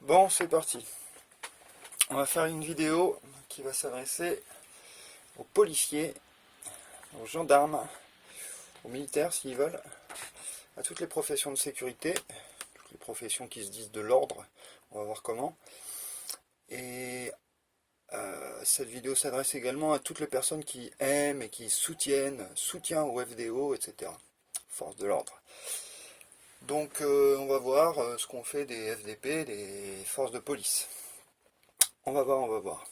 Bon, c'est parti. On va faire une vidéo qui va s'adresser aux policiers, aux gendarmes, aux militaires s'ils veulent, à toutes les professions de sécurité, toutes les professions qui se disent de l'ordre. On va voir comment. Et cette vidéo s'adresse également à toutes les personnes qui aiment et qui soutiennent, soutien au FDO, etc. Force de l'ordre. Donc on va voir ce qu'on fait des FDP, des forces de police. On va voir, on va voir.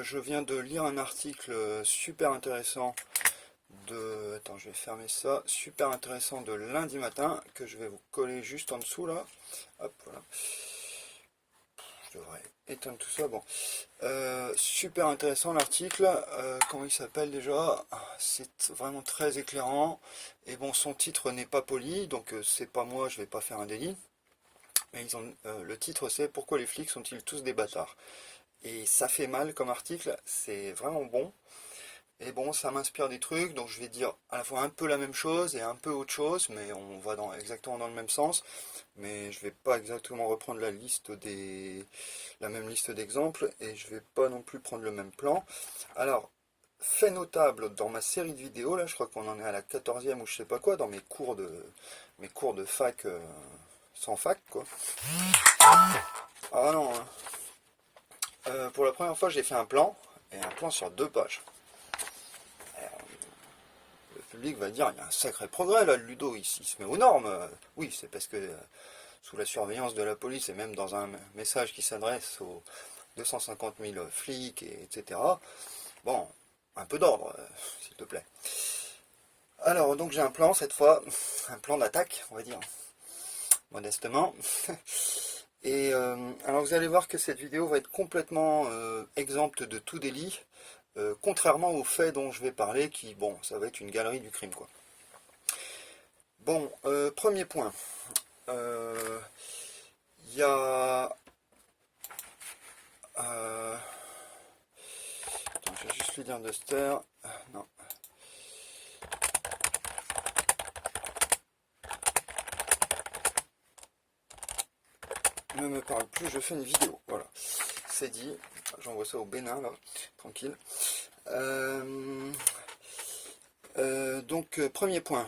Je viens de lire un article super intéressant de... Attends, je vais fermer ça. Super intéressant de lundi matin, que je vais vous coller juste en dessous, là. Hop, voilà. Je devrais éteindre tout ça. Bon. Super intéressant l'article. Comment il s'appelle déjà? C'est vraiment très éclairant. Et bon, son titre n'est pas poli, donc c'est pas moi, je vais pas faire un délit. Mais le titre c'est Pourquoi les flics sont-ils tous des bâtards? Et ça fait mal comme article, c'est vraiment bon. Et bon, ça m'inspire des trucs, donc je vais dire à la fois un peu la même chose et un peu autre chose, mais on va exactement dans le même sens. Mais je vais pas exactement reprendre la même liste d'exemples, et je vais pas non plus prendre le même plan. Alors, fait notable dans ma série de vidéos, là, je crois qu'on en est à la 14e ou je sais pas quoi, dans mes cours de fac, sans fac, quoi. Ah non, hein. Pour la première fois, j'ai fait un plan, et un plan sur 2 pages. Le public va dire, il y a un sacré progrès là, le Ludo, il se met aux normes. Oui, c'est parce que sous la surveillance de la police, et même dans un message qui s'adresse aux 250 000 flics, etc. Bon, un peu d'ordre, s'il te plaît. Alors, donc j'ai un plan cette fois, un plan d'attaque, on va dire, modestement. Et alors vous allez voir que cette vidéo va être complètement exempte de tout délit, contrairement aux faits dont je vais parler, qui, bon, ça va être une galerie du crime, quoi. Bon, premier point. Il y a... Attends, je vais juste lui dire de se taire. Non. Ne me parle plus, je fais une vidéo. Voilà. C'est dit. J'envoie ça au Bénin, là. Tranquille. Premier point.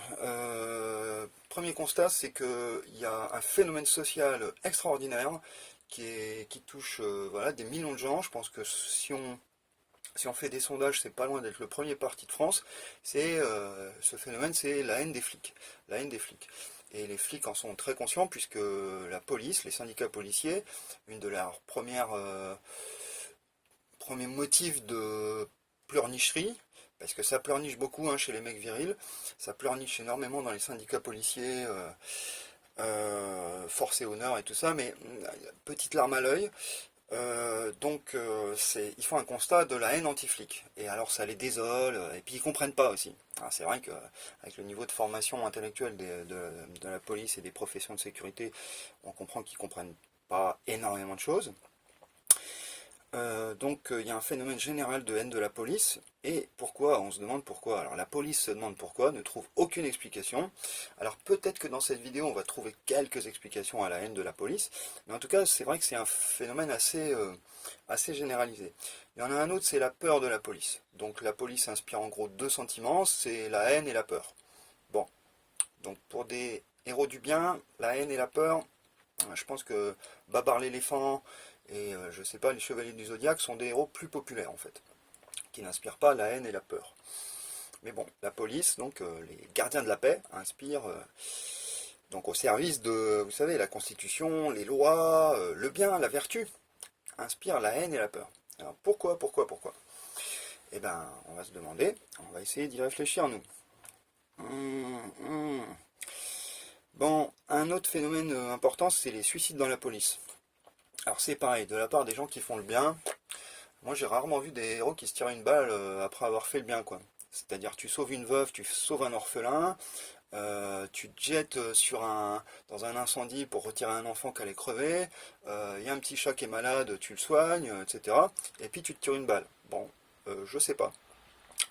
Premier constat, c'est qu'il y a un phénomène social extraordinaire qui touche voilà, des millions de gens. Je pense que si on fait des sondages, c'est pas loin d'être le premier parti de France. Ce phénomène, c'est la haine des flics. La haine des flics. Et les flics en sont très conscients puisque la police, les syndicats policiers, une de leurs premiers motifs de pleurnicherie, parce que ça pleurniche beaucoup chez les mecs virils, ça pleurniche énormément dans les syndicats policiers, force et honneur et tout ça, mais petite larme à l'œil. Ils font un constat de la haine anti-flic. Et alors ça les désole, et puis ils comprennent pas aussi. C'est vrai qu'avec le niveau de formation intellectuelle de la police et des professions de sécurité, on comprend qu'ils comprennent pas énormément de choses. Il y a un phénomène général de haine de la police. Et pourquoi? On se demande pourquoi. Alors la police se demande pourquoi, ne trouve aucune explication. Alors peut-être que dans cette vidéo on va trouver quelques explications à la haine de la police, mais en tout cas c'est vrai que c'est un phénomène assez généralisé. Il y en a un autre, c'est la peur de la police. Donc la police inspire en gros 2 sentiments, c'est la haine et la peur. Bon, donc pour des héros du bien, la haine et la peur, je pense que Babar l'éléphant et je sais pas, les chevaliers du Zodiaque sont des héros plus populaires en fait, qui n'inspirent pas la haine et la peur. Mais bon, la police, donc les gardiens de la paix, inspirent donc au service de, vous savez, la Constitution, les lois, le bien, la vertu, inspirent la haine et la peur. Alors pourquoi? Eh ben, on va se demander, on va essayer d'y réfléchir nous. Bon, un autre phénomène important, c'est les suicides dans la police. Alors c'est pareil, de la part des gens qui font le bien, moi j'ai rarement vu des héros qui se tirent une balle après avoir fait le bien, quoi. C'est-à-dire tu sauves une veuve, tu sauves un orphelin, tu te jettes dans un incendie pour retirer un enfant qui allait crever, il y a un petit chat qui est malade, tu le soignes, etc. Et puis tu te tires une balle. Bon, je sais pas.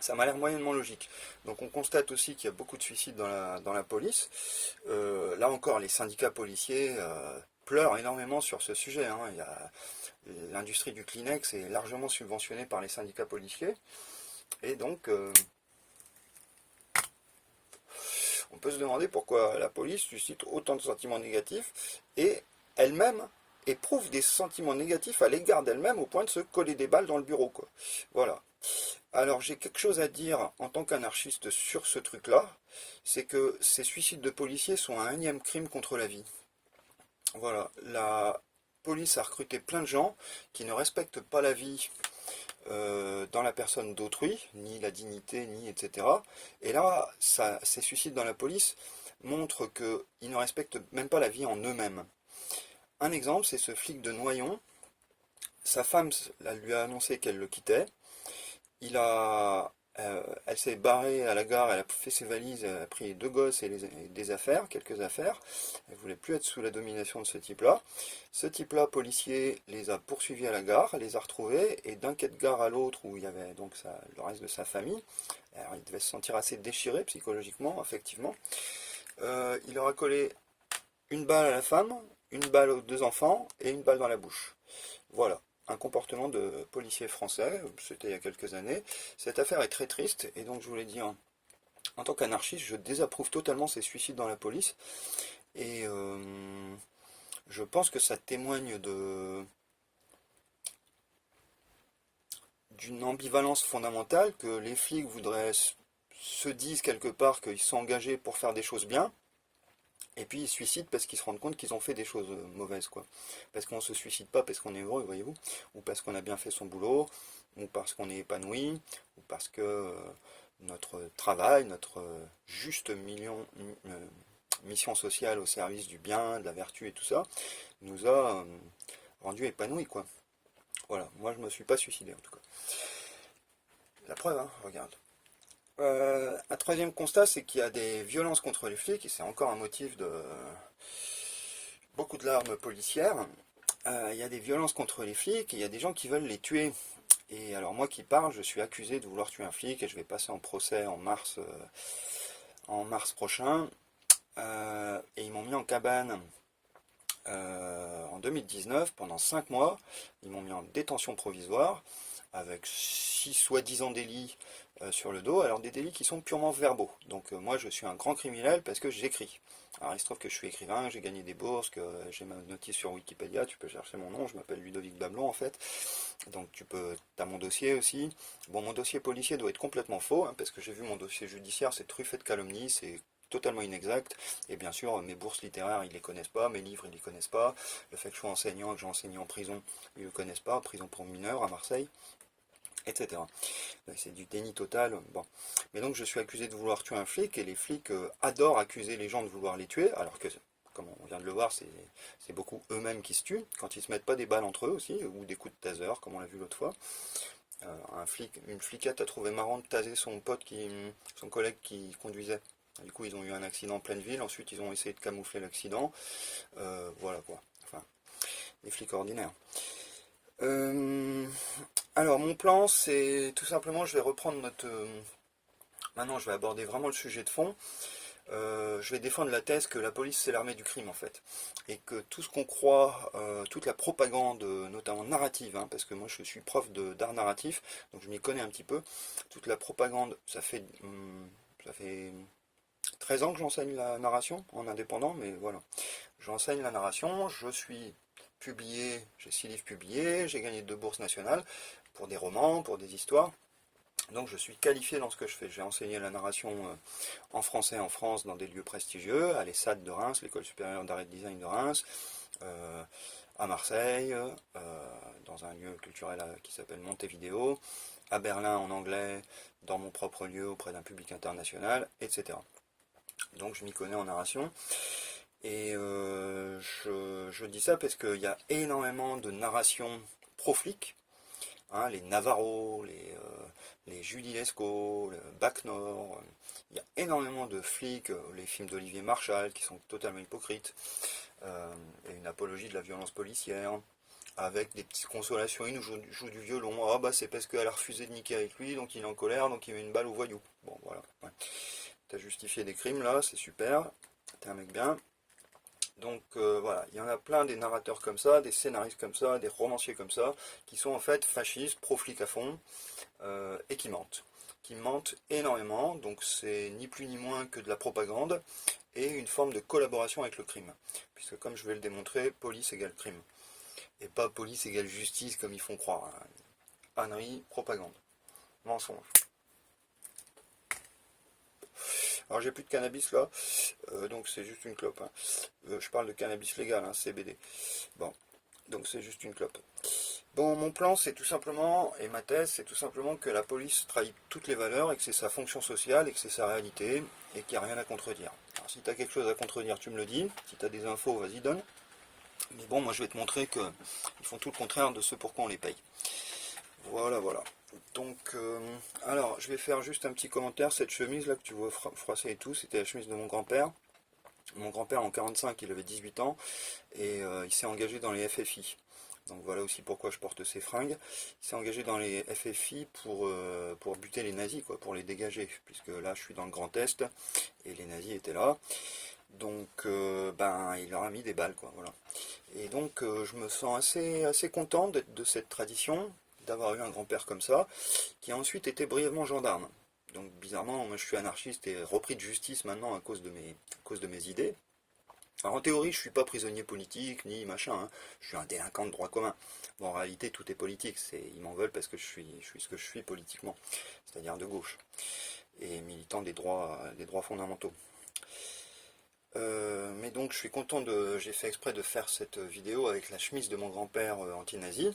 Ça m'a l'air moyennement logique. Donc on constate aussi qu'il y a beaucoup de suicides dans la police. là encore, les syndicats policiers pleurent énormément sur ce sujet, hein. L'industrie du Kleenex est largement subventionnée par les syndicats policiers. Et donc, on peut se demander pourquoi la police suscite autant de sentiments négatifs et elle-même éprouve des sentiments négatifs à l'égard d'elle-même au point de se coller des balles dans le bureau, quoi. Voilà. Alors j'ai quelque chose à dire en tant qu'anarchiste sur ce truc-là, c'est que ces suicides de policiers sont un énième crime contre la vie. Voilà, la police a recruté plein de gens qui ne respectent pas la vie dans la personne d'autrui, ni la dignité, ni etc. Et là, ces suicides dans la police montrent qu'ils ne respectent même pas la vie en eux-mêmes. Un exemple, c'est ce flic de Noyon. Sa femme lui a annoncé qu'elle le quittait. Elle s'est barrée à la gare, elle a fait ses valises, elle a pris 2 gosses et des affaires, quelques affaires. Elle ne voulait plus être sous la domination de ce type-là. Ce type-là, policier, les a poursuivis à la gare, les a retrouvés, et d'un quai de gare à l'autre, où il y avait donc le reste de sa famille, alors il devait se sentir assez déchiré psychologiquement, affectivement. Il leur a collé une balle à la femme, une balle aux 2 enfants, et une balle dans la bouche. Voilà. Un comportement de policier français, c'était il y a quelques années. Cette affaire est très triste, et donc je voulais dire, en tant qu'anarchiste, je désapprouve totalement ces suicides dans la police, et je pense que ça témoigne d'une ambivalence fondamentale, que les flics se disent quelque part qu'ils sont engagés pour faire des choses bien, et puis ils se suicident parce qu'ils se rendent compte qu'ils ont fait des choses mauvaises, quoi. Parce qu'on ne se suicide pas parce qu'on est heureux, voyez-vous, ou parce qu'on a bien fait son boulot, ou parce qu'on est épanoui, ou parce que notre travail, notre juste mission sociale au service du bien, de la vertu et tout ça, nous a rendu épanouis, quoi. Voilà, moi je me suis pas suicidé en tout cas. La preuve, hein, regarde. Un troisième constat, c'est qu'il y a des violences contre les flics, et c'est encore un motif de beaucoup de larmes policières. Il y a des violences contre les flics, et il y a des gens qui veulent les tuer. Et alors moi qui parle, je suis accusé de vouloir tuer un flic, et je vais passer en procès en mars prochain. Et ils m'ont mis en cabane en 2019, pendant 5 mois. Ils m'ont mis en détention provisoire, avec 6 soi-disant délits sur le dos, alors des délits qui sont purement verbaux. Donc moi je suis un grand criminel parce que j'écris. Alors il se trouve que je suis écrivain, j'ai gagné des bourses, que j'ai ma notice sur Wikipédia, tu peux chercher mon nom, je m'appelle Ludovic Bablon en fait. Donc t'as mon dossier aussi. Bon, mon dossier policier doit être complètement faux, hein, parce que j'ai vu mon dossier judiciaire, c'est truffé de calomnies, c'est totalement inexact, et bien sûr mes bourses littéraires ils les connaissent pas, mes livres ils les connaissent pas, le fait que je sois enseignant et que j'ai enseigné en prison ils le connaissent pas, prison pour mineurs à Marseille, etc. C'est du déni total. Bon. Mais donc je suis accusé de vouloir tuer un flic, et les flics adorent accuser les gens de vouloir les tuer, alors que, comme on vient de le voir, c'est beaucoup eux-mêmes qui se tuent, quand ils se mettent pas des balles entre eux aussi, ou des coups de taser, comme on l'a vu l'autre fois. Une fliquette a trouvé marrant de taser son son collègue qui conduisait. Du coup, ils ont eu un accident en pleine ville, ensuite ils ont essayé de camoufler l'accident. Voilà quoi. Enfin, les flics ordinaires. Alors mon plan, c'est tout simplement, je vais reprendre maintenant je vais aborder vraiment le sujet de fond. Je vais défendre la thèse que la police c'est l'armée du crime en fait. Et que tout ce qu'on croit, toute la propagande, notamment narrative, hein, parce que moi je suis prof d'art narratif, donc je m'y connais un petit peu, toute la propagande, ça fait 13 ans que j'enseigne la narration en indépendant, mais voilà. J'enseigne la narration, je suis publié, j'ai 6 livres publiés, j'ai gagné 2 bourses nationales pour des romans, pour des histoires. Donc je suis qualifié dans ce que je fais. J'ai enseigné la narration en français en France dans des lieux prestigieux, à l'ESSAD de Reims, l'École supérieure d'art et de design de Reims, à Marseille, dans un lieu culturel qui s'appelle Montevideo, à Berlin en anglais, dans mon propre lieu auprès d'un public international, etc. Donc je m'y connais en narration. Et je dis ça parce qu'il y a énormément de narrations pro-flics, hein, les Navarro, les Julie Lescaut, le Bac Nord, il y a énormément de flics, les films d'Olivier Marchal qui sont totalement hypocrites, et une apologie de la violence policière, avec des petites consolations, il nous joue du violon, ah bah c'est parce qu'elle a refusé de niquer avec lui, donc il est en colère, donc il met une balle au voyou. Bon voilà, ouais. T'as justifié des crimes là, c'est super, t'es un mec bien. Donc voilà, il y en a plein des narrateurs comme ça, des scénaristes comme ça, des romanciers comme ça, qui sont en fait fascistes, pro-flics à fond, et qui mentent. Qui mentent énormément, donc c'est ni plus ni moins que de la propagande, et une forme de collaboration avec le crime. Puisque comme je vais le démontrer, police égale crime. Et pas police égale justice comme ils font croire. Ânerie, propagande, mensonge. Alors j'ai plus de cannabis là, donc c'est juste une clope. Hein. Je parle de cannabis légal, hein, CBD. Bon, donc c'est juste une clope. Bon, mon plan c'est tout simplement, et ma thèse c'est tout simplement que la police trahit toutes les valeurs et que c'est sa fonction sociale et que c'est sa réalité et qu'il n'y a rien à contredire. Alors si tu as quelque chose à contredire, tu me le dis. Si tu as des infos, vas-y donne. Mais bon, moi je vais te montrer qu'ils font tout le contraire de ce pourquoi on les paye. Voilà, voilà. Donc, alors, je vais faire juste un petit commentaire. Cette chemise là que tu vois froissée et tout, c'était la chemise de mon grand-père. Mon grand-père en 45, il avait 18 ans et il s'est engagé dans les FFI. Donc voilà aussi pourquoi je porte ces fringues. Il s'est engagé dans les FFI pour buter les nazis, quoi, pour les dégager, puisque là je suis dans le Grand Est et les nazis étaient là. Donc ben il leur a mis des balles, quoi, voilà. Et donc je me sens assez content de cette tradition, d'avoir eu un grand-père comme ça, qui a ensuite été brièvement gendarme. Donc bizarrement, moi je suis anarchiste et repris de justice maintenant à cause de mes idées. Alors en théorie, je suis pas prisonnier politique, ni machin, hein. Je suis un délinquant de droit commun. Bon, en réalité, tout est politique, ils m'en veulent parce que je suis ce que je suis politiquement, c'est-à-dire de gauche, et militant des droits fondamentaux. Mais donc je suis content j'ai fait exprès de faire cette vidéo avec la chemise de mon grand-père anti-nazi.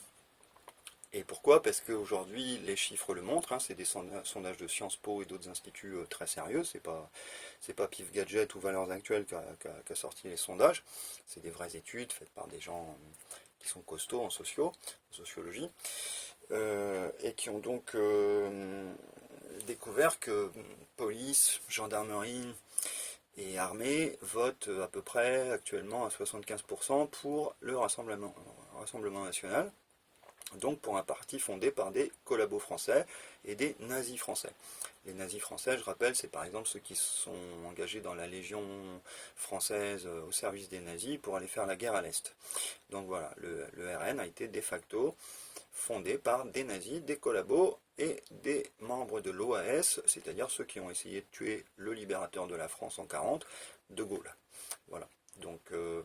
Et pourquoi? Parce qu'aujourd'hui, les chiffres le montrent, hein, c'est des sondages de Sciences Po et d'autres instituts très sérieux, c'est pas Pif Gadget ou Valeurs Actuelles qui a sorti les sondages, c'est des vraies études faites par des gens qui sont costauds en sociologie, et qui ont donc découvert que police, gendarmerie et armée votent à peu près actuellement à 75% pour le Rassemblement national. Donc pour un parti fondé par des collabos français et des nazis français. Les nazis français, je rappelle, c'est par exemple ceux qui sont engagés dans la Légion française au service des nazis pour aller faire la guerre à l'Est. Donc voilà, le RN a été de facto fondé par des nazis, des collabos et des membres de l'OAS, c'est-à-dire ceux qui ont essayé de tuer le libérateur de la France en 40, De Gaulle. Voilà, donc que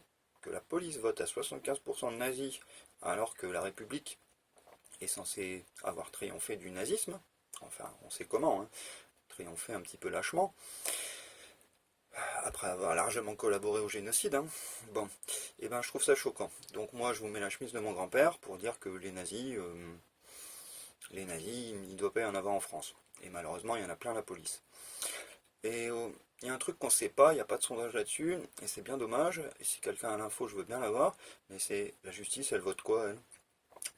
la police vote à 75% de nazis alors que la République est censé avoir triomphé du nazisme, enfin on sait comment, hein, triomphé un petit peu lâchement, après avoir largement collaboré au génocide, hein. Bon, et ben je trouve ça choquant. Donc moi je vous mets la chemise de mon grand-père pour dire que les nazis, il ne doit pas y en avoir en France. Et malheureusement il y en a plein à la police. Et il y a un truc qu'on ne sait pas, il n'y a pas de sondage là-dessus, et c'est bien dommage, et si quelqu'un a l'info je veux bien l'avoir, mais c'est la justice, elle vote quoi elle?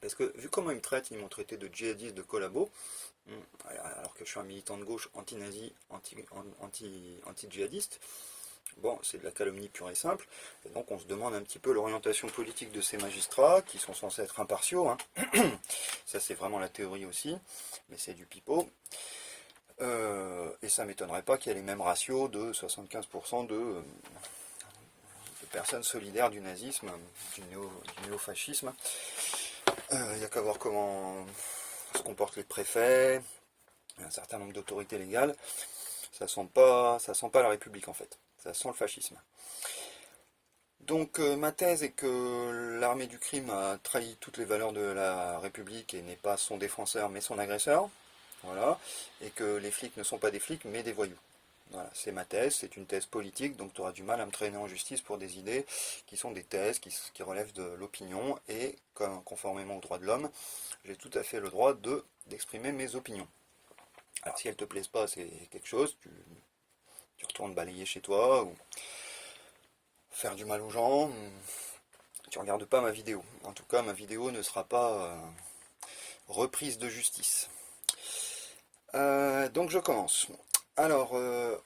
Parce que vu comment ils me traitent, ils m'ont traité de djihadiste, de collabo, alors que je suis un militant de gauche anti-nazi, anti-djihadiste. Bon, c'est de la calomnie pure et simple. Et donc on se demande un petit peu l'orientation politique de ces magistrats, qui sont censés être impartiaux. Hein. Ça c'est vraiment la théorie aussi, mais c'est du pipeau. Et ça ne m'étonnerait pas qu'il y ait les mêmes ratios de 75% de personnes solidaires du nazisme, du néofascisme. Il n'y a qu'à voir comment se comportent les préfets, un certain nombre d'autorités légales. Ça sent pas la République en fait. Ça sent le fascisme. Donc ma thèse est que l'armée du crime a trahi toutes les valeurs de la République et n'est pas son défenseur mais son agresseur. Voilà. Et que les flics ne sont pas des flics mais des voyous. Voilà, c'est ma thèse, c'est une thèse politique, donc tu auras du mal à me traîner en justice pour des idées qui sont des thèses, qui relèvent de l'opinion, et conformément aux droits de l'homme, j'ai tout à fait le droit d'exprimer mes opinions. Alors si elles te plaisent pas, c'est quelque chose, tu retournes balayer chez toi, ou faire du mal aux gens, tu regardes pas ma vidéo. En tout cas, ma vidéo ne sera pas reprise de justice. Donc je commence. Alors,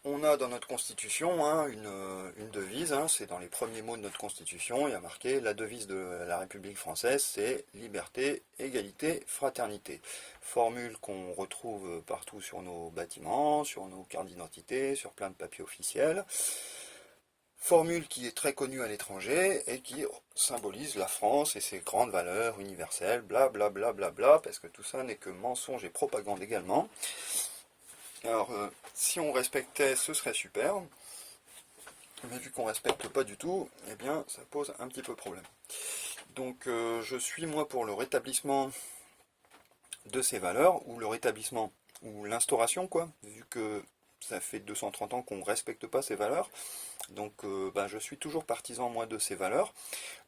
on a dans notre constitution hein, une devise, hein, c'est dans les premiers mots de notre constitution, il y a marqué la devise de la République française, c'est liberté, égalité, fraternité. Formule qu'on retrouve partout sur nos bâtiments, sur nos cartes d'identité, sur plein de papiers officiels. Formule qui est très connue à l'étranger et qui symbolise la France et ses grandes valeurs universelles, bla bla bla bla bla, parce que tout ça n'est que mensonge et propagande également. Alors, si on respectait, ce serait super, mais vu qu'on respecte pas du tout, eh bien, ça pose un petit peu problème. Donc, je suis moi pour le rétablissement de ces valeurs, ou le rétablissement, ou l'instauration, quoi, vu que ça fait 230 ans qu'on ne respecte pas ces valeurs. Donc je suis toujours partisan moi de ces valeurs.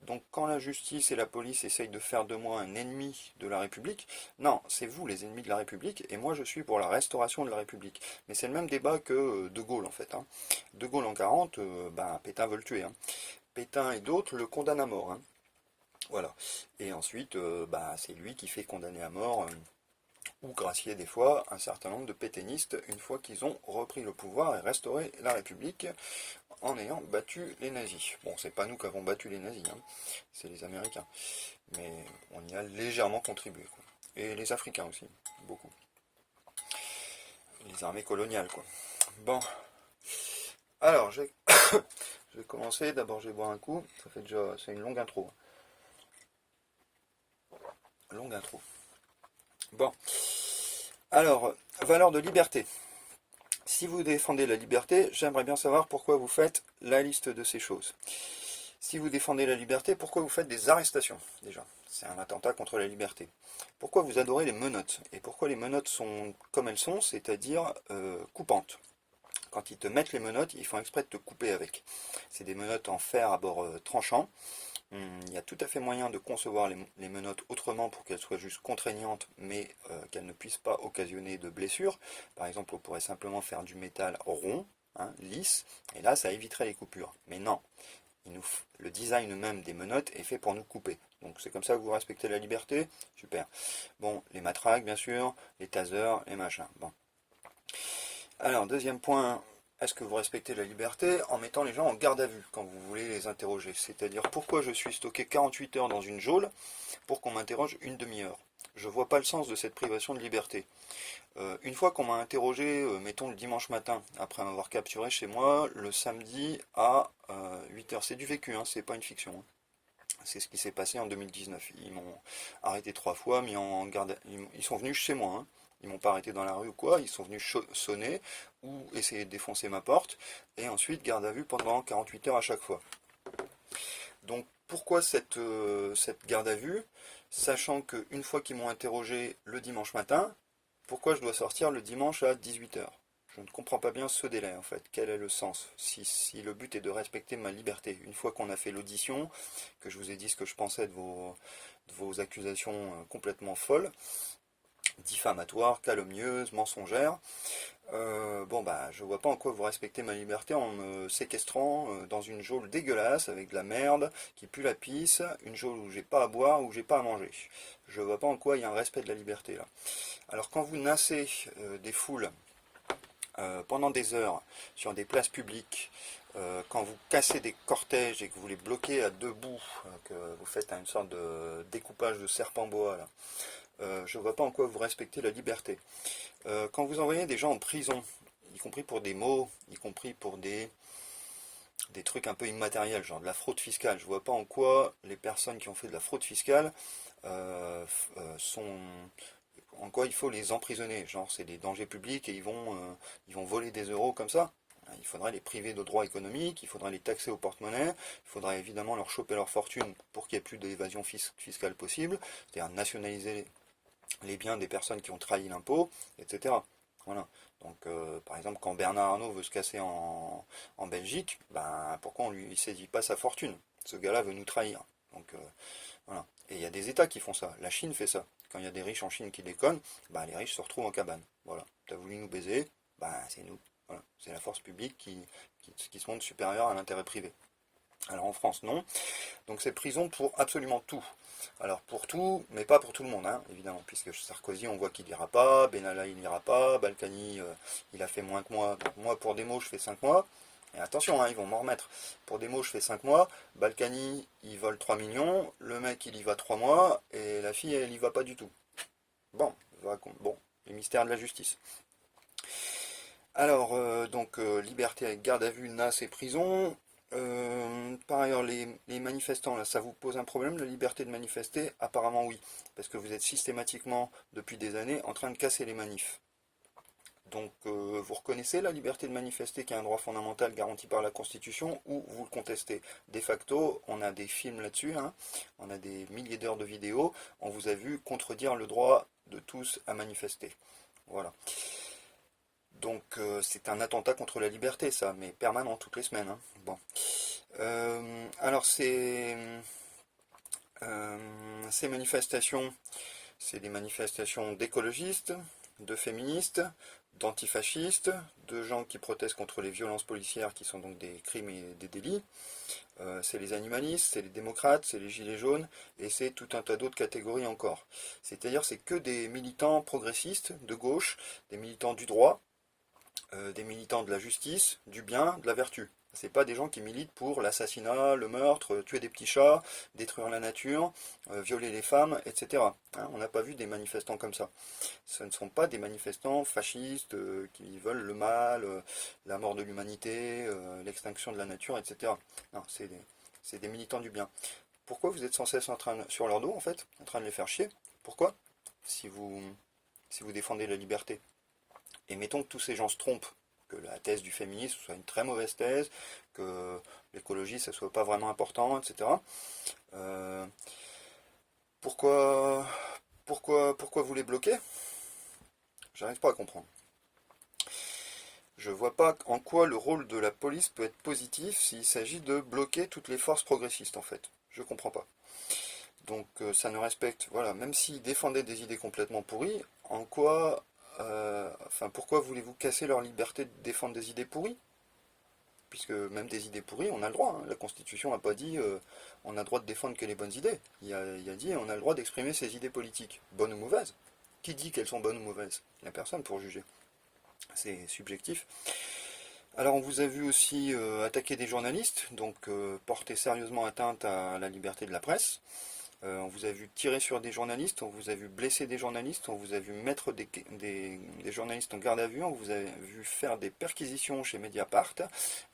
Donc quand la justice et la police essayent de faire de moi un ennemi de la République, non, c'est vous les ennemis de la République, et moi je suis pour la restauration de la République. Mais c'est le même débat que De Gaulle en fait. Hein. De Gaulle en 40, Pétain veut le tuer. Hein. Pétain et d'autres le condamnent à mort. Hein. Voilà. Et ensuite, c'est lui qui fait condamner à mort ou gracier des fois un certain nombre de pétainistes une fois qu'ils ont repris le pouvoir et restauré la République en ayant battu les nazis. Bon, c'est pas nous qui avons battu les nazis, hein, c'est les Américains, mais on y a légèrement contribué, quoi. Et les Africains aussi, beaucoup. Les armées coloniales, quoi. Bon, alors, je vais commencer, d'abord je vais boire un coup, ça fait déjà, c'est une longue intro. Longue intro. Bon, alors, valeur de liberté. Si vous défendez la liberté, j'aimerais bien savoir pourquoi vous faites la liste de ces choses. Si vous défendez la liberté, pourquoi vous faites des arrestations, déjà? C'est un attentat contre la liberté. Pourquoi vous adorez les menottes? Et pourquoi les menottes sont comme elles sont, c'est-à-dire coupantes? Quand ils te mettent les menottes, ils font exprès de te couper avec. C'est des menottes en fer à bord tranchant. Il y a tout à fait moyen de concevoir les menottes autrement pour qu'elles soient juste contraignantes, mais qu'elles ne puissent pas occasionner de blessures. Par exemple, on pourrait simplement faire du métal rond, hein, lisse, et là, ça éviterait les coupures. Mais non, le design même des menottes est fait pour nous couper. Donc c'est comme ça que vous respectez la liberté? Super. Bon, les matraques, bien sûr, les tasers, les machins. Bon. Alors, deuxième point, est-ce que vous respectez la liberté en mettant les gens en garde à vue quand vous voulez les interroger? C'est-à-dire, pourquoi je suis stocké 48 heures dans une geôle pour qu'on m'interroge une demi-heure? Je vois pas le sens de cette privation de liberté. Une fois qu'on m'a interrogé, mettons le dimanche matin, après m'avoir capturé chez moi, le samedi à 8 heures. C'est du vécu, hein, c'est pas une fiction. Hein. C'est ce qui s'est passé en 2019. Ils m'ont arrêté 3 fois, mis en garde. Ils sont venus chez moi. Hein. Ils m'ont pas arrêté dans la rue ou quoi. Ils sont venus sonner ou essayer de défoncer ma porte. Et ensuite, garde à vue pendant 48 heures à chaque fois. Donc, pourquoi cette garde à vue? Sachant qu'une fois qu'ils m'ont interrogé le dimanche matin, pourquoi je dois sortir le dimanche à 18 heures? Je ne comprends pas bien ce délai en fait. Quel est le sens? Si le but est de respecter ma liberté, une fois qu'on a fait l'audition, que je vous ai dit ce que je pensais de vos accusations complètement folles, diffamatoires, calomnieuses, mensongères, je vois pas en quoi vous respectez ma liberté en me séquestrant dans une geôle dégueulasse avec de la merde qui pue la pisse, une geôle où j'ai pas à boire, où j'ai pas à manger. Je vois pas en quoi il y a un respect de la liberté là. Alors quand vous nassez des foules pendant des heures sur des places publiques, quand vous cassez des cortèges et que vous les bloquez à deux bouts, que vous faites une sorte de découpage de serpent bois là, je ne vois pas en quoi vous respectez la liberté. Quand vous envoyez des gens en prison, y compris pour des mots, y compris pour des trucs un peu immatériels, genre de la fraude fiscale, je ne vois pas en quoi les personnes qui ont fait de la fraude fiscale sont... En quoi il faut les emprisonner, genre c'est des dangers publics et ils vont voler des euros comme ça. Il faudrait les priver de droits économiques, il faudrait les taxer au porte-monnaie, il faudrait évidemment leur choper leur fortune pour qu'il n'y ait plus d'évasion fiscale possible, c'est-à-dire nationaliser les biens des personnes qui ont trahi l'impôt, etc. Voilà. Donc, par exemple, quand Bernard Arnault veut se casser en Belgique, pourquoi on ne lui saisit pas sa fortune? Ce gars-là veut nous trahir. Donc, voilà. Et il y a des États qui font ça. La Chine fait ça. Quand il y a des riches en Chine qui déconnent, les riches se retrouvent en cabane. Voilà. T'as voulu nous baiser, c'est nous. Voilà. C'est la force publique qui se montre supérieure à l'intérêt privé. Alors en France, non. Donc c'est prison pour absolument tout. Alors pour tout, mais pas pour tout le monde, hein, évidemment, puisque Sarkozy, on voit qu'il n'ira pas, Benalla, il n'ira pas, Balkany, il a fait moins que moi. Donc moi, pour des mots, je fais 5 mois. Et attention, hein, ils vont m'en remettre. Pour des mots, je fais 5 mois. Balkany, il vole 3 millions. Le mec, il y va 3 mois. Et la fille, elle y va pas du tout. Bon, les mystères de la justice. Alors, liberté avec garde à vue, NAS et prison. Par ailleurs, les manifestants, là, ça vous pose un problème, la liberté de manifester? Apparemment oui, parce que vous êtes systématiquement, depuis des années, en train de casser les manifs. Donc, vous reconnaissez la liberté de manifester qui est un droit fondamental garanti par la Constitution, ou vous le contestez? De facto, on a des films là-dessus, hein, on a des milliers d'heures de vidéos, on vous a vu contredire le droit de tous à manifester. Voilà. Donc, c'est un attentat contre la liberté, ça, mais permanent, toutes les semaines, hein. Bon. Alors, ces manifestations, c'est des manifestations d'écologistes, de féministes, d'antifascistes, de gens qui protestent contre les violences policières qui sont donc des crimes et des délits. C'est les animalistes, c'est les démocrates, c'est les gilets jaunes, et c'est tout un tas d'autres catégories encore. C'est-à-dire c'est que des militants progressistes de gauche, des militants du droit, des militants de la justice, du bien, de la vertu. C'est pas des gens qui militent pour l'assassinat, le meurtre, tuer des petits chats, détruire la nature, violer les femmes, etc. Hein, on n'a pas vu des manifestants comme ça. Ce ne sont pas des manifestants fascistes qui veulent le mal, la mort de l'humanité, l'extinction de la nature, etc. Non, c'est des militants du bien. Pourquoi vous êtes sans cesse sur leur dos, en fait, en train de les faire chier? Pourquoi? Si vous défendez la liberté. Et mettons que tous ces gens se trompent, que la thèse du féminisme soit une très mauvaise thèse, que l'écologie ça soit pas vraiment important, etc. Euh, pourquoi, pourquoi vous les bloquez? J'arrive pas à comprendre. Je vois pas en quoi le rôle de la police peut être positif s'il s'agit de bloquer toutes les forces progressistes en fait. Je comprends pas. Donc ça ne respecte, voilà, même s'ils défendaient des idées complètement pourries, en quoi, enfin pourquoi voulez-vous casser leur liberté de défendre des idées pourries? Puisque même des idées pourries, on a le droit. Hein. La Constitution n'a pas dit on a le droit de défendre que les bonnes idées. Il a dit on a le droit d'exprimer ses idées politiques, bonnes ou mauvaises. Qui dit qu'elles sont bonnes ou mauvaises? Il n'y a personne pour juger. C'est subjectif. Alors on vous a vu aussi attaquer des journalistes, donc porter sérieusement atteinte à la liberté de la presse. On vous a vu tirer sur des journalistes, on vous a vu blesser des journalistes, on vous a vu mettre des journalistes en garde à vue, on vous a vu faire des perquisitions chez Mediapart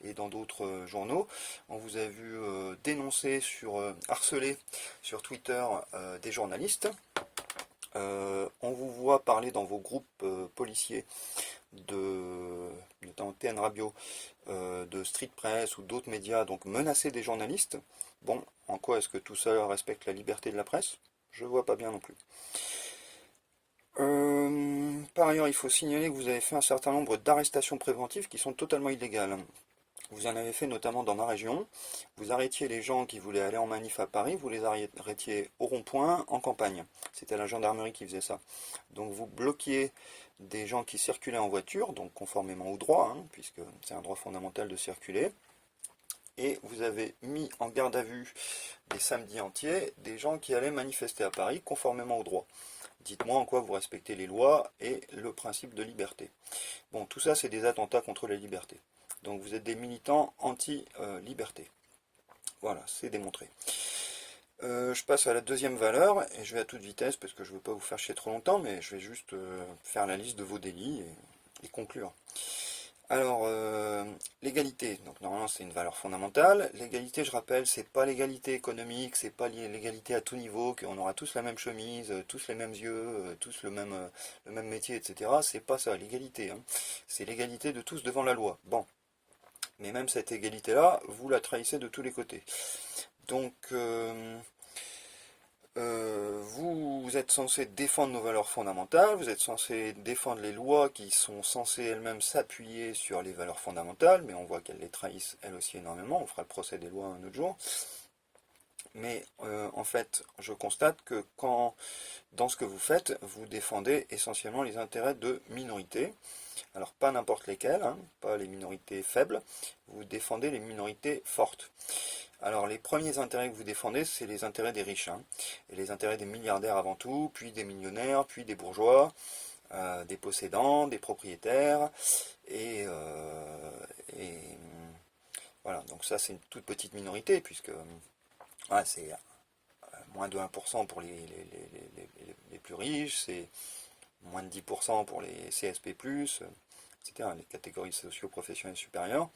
et dans d'autres journaux. On vous a vu dénoncer, harceler sur Twitter des journalistes. On vous voit parler dans vos groupes policiers notamment TN Radio, de Street Press ou d'autres médias, donc menacer des journalistes. Bon, en quoi est-ce que tout ça respecte la liberté de la presse? Je vois pas bien non plus. Par ailleurs, il faut signaler que vous avez fait un certain nombre d'arrestations préventives qui sont totalement illégales. Vous en avez fait notamment dans ma région. Vous arrêtiez les gens qui voulaient aller en manif à Paris, vous les arrêtiez au rond-point en campagne. C'était la gendarmerie qui faisait ça. Donc vous bloquiez des gens qui circulaient en voiture, donc conformément au droit, hein, puisque c'est un droit fondamental de circuler. Et vous avez mis en garde à vue des samedis entiers des gens qui allaient manifester à Paris conformément au droit. Dites-moi en quoi vous respectez les lois et le principe de liberté. Bon, tout ça c'est des attentats contre la liberté. Donc vous êtes des militants anti-liberté. Voilà, c'est démontré. Je passe à la deuxième valeur, et je vais à toute vitesse parce que je ne veux pas vous faire chier trop longtemps, mais je vais juste faire la liste de vos délits et conclure. Alors, l'égalité, donc normalement c'est une valeur fondamentale. L'égalité, je rappelle, c'est pas l'égalité économique, c'est pas l'égalité à tout niveau, qu'on aura tous la même chemise, tous les mêmes yeux, tous le même métier, etc. C'est pas ça, l'égalité. Hein. C'est l'égalité de tous devant la loi. Bon, mais même cette égalité-là, vous la trahissez de tous les côtés. Donc, vous êtes censé défendre nos valeurs fondamentales, vous êtes censé défendre les lois qui sont censées elles-mêmes s'appuyer sur les valeurs fondamentales, mais on voit qu'elles les trahissent elles aussi énormément, on fera le procès des lois un autre jour. Mais en fait, je constate que dans ce que vous faites, vous défendez essentiellement les intérêts de minorités. Alors pas n'importe lesquelles, hein, pas les minorités faibles, vous défendez les minorités fortes. Alors les premiers intérêts que vous défendez, c'est les intérêts des riches, hein, et les intérêts des milliardaires avant tout, puis des millionnaires, puis des bourgeois, des possédants, des propriétaires, et voilà, donc ça c'est une toute petite minorité, puisque c'est moins de 1% pour les plus riches, c'est moins de 10% pour les CSP+, etc., les catégories socio-professionnelles supérieures.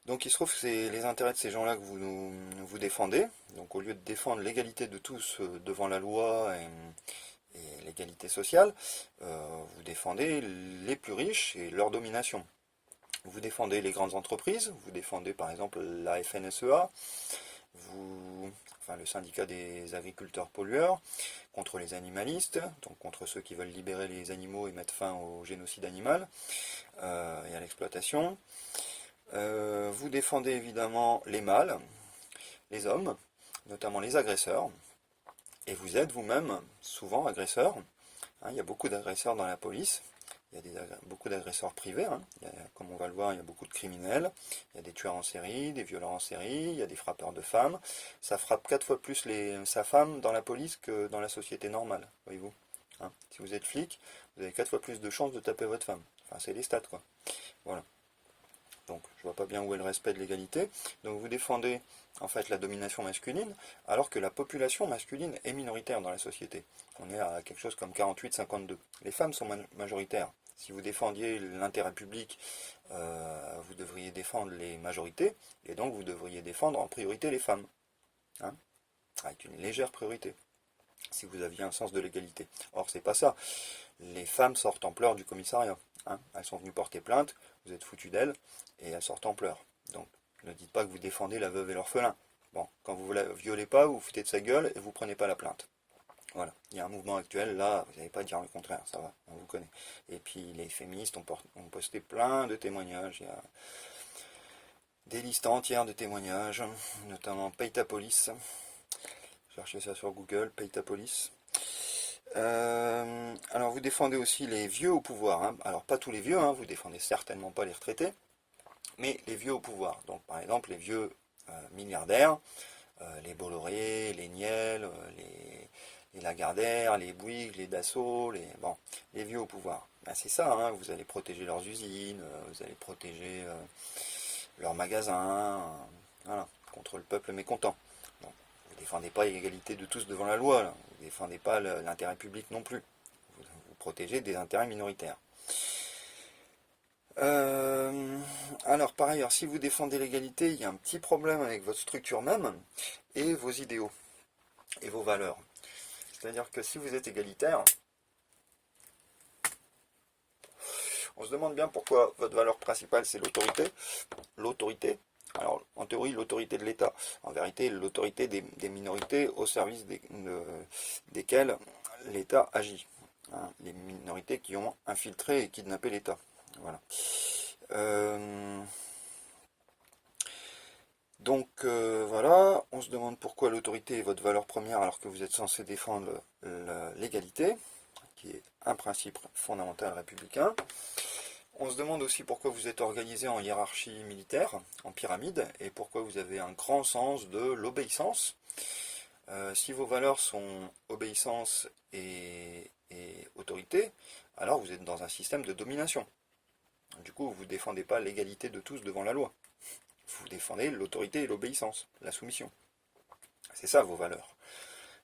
Donc il se trouve que c'est les intérêts de ces gens-là que vous défendez. Donc au lieu de défendre l'égalité de tous devant la loi et l'égalité sociale, vous défendez les plus riches et leur domination. Vous défendez les grandes entreprises, vous défendez par exemple la FNSEA, enfin le syndicat des agriculteurs pollueurs, contre les animalistes, donc contre ceux qui veulent libérer les animaux et mettre fin au génocide animal et à l'exploitation. Vous défendez évidemment les mâles, les hommes, notamment les agresseurs, et vous êtes vous-même souvent agresseur. Hein, il y a beaucoup d'agresseurs dans la police, il y a beaucoup d'agresseurs privés, hein. Comme on va le voir, il y a beaucoup de criminels, il y a des tueurs en série, des violeurs en série, il y a des frappeurs de femmes. Ça frappe 4 fois plus sa femme dans la police que dans la société normale, voyez-vous. Hein. Si vous êtes flic, vous avez 4 fois plus de chances de taper votre femme. Enfin, c'est les stats, quoi. Voilà. Donc, je vois pas bien où est le respect de l'égalité. Donc, vous défendez, en fait, la domination masculine, alors que la population masculine est minoritaire dans la société. On est à quelque chose comme 48-52. Les femmes sont majoritaires. Si vous défendiez l'intérêt public, vous devriez défendre les majorités, et donc vous devriez défendre en priorité les femmes. Hein, avec une légère priorité, si vous aviez un sens de l'égalité. Or, c'est pas ça. Les femmes sortent en pleurs du commissariat. Hein, elles sont venues porter plainte, vous êtes foutus d'elles, et elles sortent en pleurs. Donc, ne dites pas que vous défendez la veuve et l'orphelin. Bon, quand vous ne la violez pas, vous vous foutez de sa gueule et vous ne prenez pas la plainte. Voilà, il y a un mouvement actuel, là, vous n'allez pas dire le contraire, ça va, on vous connaît. Et puis les féministes ont posté plein de témoignages, il y a des listes entières de témoignages, notamment Paye ta police. Cherchez ça sur Google, Paye ta police. Alors vous défendez aussi les vieux au pouvoir, hein. Alors pas tous les vieux, hein, vous défendez certainement pas les retraités, mais les vieux au pouvoir. Donc par exemple les vieux milliardaires, les Bolloré, les Niel, les Lagardère, les Bouygues, les Dassault, les vieux au pouvoir. Ben, c'est ça, hein, vous allez protéger leurs usines, vous allez protéger leurs magasins, voilà, contre le peuple mécontent. Donc, vous ne défendez pas l'égalité de tous devant la loi, là. Vous ne défendez pas l'intérêt public non plus. Vous protégez des intérêts minoritaires. Alors par ailleurs, si vous défendez l'égalité, il y a un petit problème avec votre structure même et vos idéaux et vos valeurs. C'est-à-dire que si vous êtes égalitaire, on se demande bien pourquoi votre valeur principale c'est l'autorité. L'autorité, alors en théorie l'autorité de l'État, en vérité l'autorité des minorités au service desquelles l'État agit. Hein, les minorités qui ont infiltré et kidnappé l'État. Voilà. Donc voilà, on se demande pourquoi l'autorité est votre valeur première alors que vous êtes censé défendre l'égalité, qui est un principe fondamental républicain. On se demande aussi pourquoi vous êtes organisé en hiérarchie militaire, en pyramide, et pourquoi vous avez un grand sens de l'obéissance. Si vos valeurs sont obéissance et autorité, alors vous êtes dans un système de domination. Du coup, vous ne défendez pas l'égalité de tous devant la loi. Vous défendez l'autorité et l'obéissance, la soumission. C'est ça vos valeurs.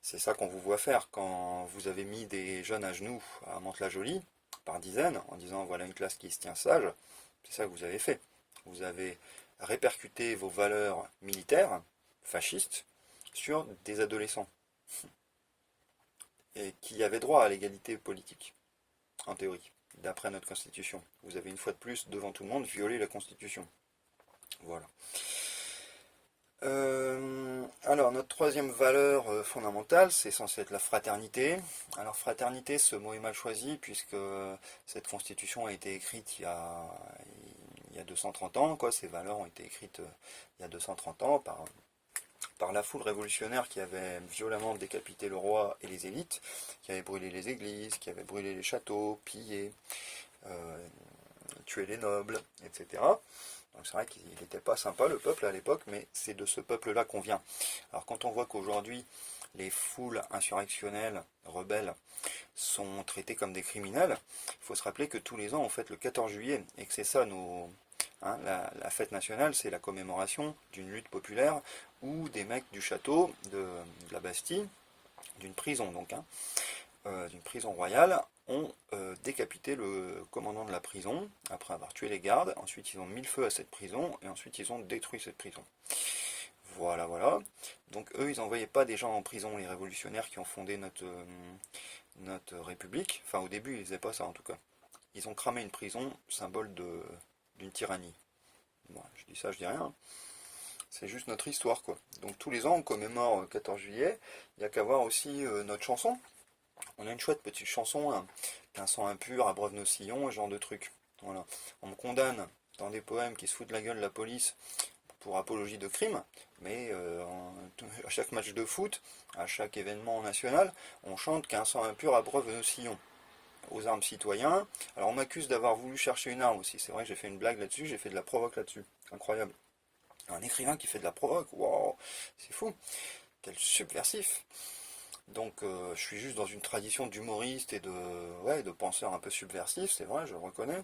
C'est ça qu'on vous voit faire quand vous avez mis des jeunes à genoux à Mantes-la-Jolie, par dizaines, en disant voilà une classe qui se tient sage. C'est ça que vous avez fait. Vous avez répercuté vos valeurs militaires, fascistes, sur des adolescents et qui avaient droit à l'égalité politique, en théorie, d'après notre Constitution. Vous avez une fois de plus, devant tout le monde, violé la Constitution. Voilà. Alors, notre troisième valeur fondamentale, c'est censé être la fraternité. Alors, fraternité, ce mot est mal choisi, puisque cette constitution a été écrite il y a 230 ans, quoi. Ces valeurs ont été écrites il y a 230 ans par la foule révolutionnaire qui avait violemment décapité le roi et les élites, qui avait brûlé les églises, qui avait brûlé les châteaux, pillé, tué les nobles, etc. Donc c'est vrai qu'il n'était pas sympa le peuple à l'époque, mais c'est de ce peuple-là qu'on vient. Alors quand on voit qu'aujourd'hui les foules insurrectionnelles, rebelles, sont traitées comme des criminels, il faut se rappeler que tous les ans on fête le 14 juillet, et que c'est ça la fête nationale, c'est la commémoration d'une lutte populaire où des mecs du château, de la Bastille, d'une prison donc, d'une prison royale, ont décapité le commandant de la prison, après avoir tué les gardes. Ensuite, ils ont mis le feu à cette prison, et ensuite, ils ont détruit cette prison. Voilà, voilà. Donc, eux, ils n'envoyaient pas des gens en prison, les révolutionnaires qui ont fondé notre république. Enfin, au début, ils faisaient pas ça, en tout cas. Ils ont cramé une prison, symbole d'une tyrannie. Bon, je dis ça, je dis rien. C'est juste notre histoire, quoi. Donc, tous les ans, on commémore le 14 juillet. Il n'y a qu'à voir aussi notre chanson. On a une chouette petite chanson, hein, qu'un sang impur, abreuve nos sillons, ce genre de truc. Voilà. On me condamne dans des poèmes qui se foutent de la gueule de la police pour apologie de crime, mais à chaque match de foot, à chaque événement national, on chante qu'un sang impur abreuve nos sillons. Aux armes citoyens. Alors on m'accuse d'avoir voulu chercher une arme aussi. C'est vrai que j'ai fait une blague là-dessus, j'ai fait de la provoque là-dessus. Incroyable. Un écrivain qui fait de la provoque, waouh, c'est fou. Quel subversif. Donc je suis juste dans une tradition d'humoriste et ouais, de penseurs un peu subversifs, c'est vrai, je le reconnais.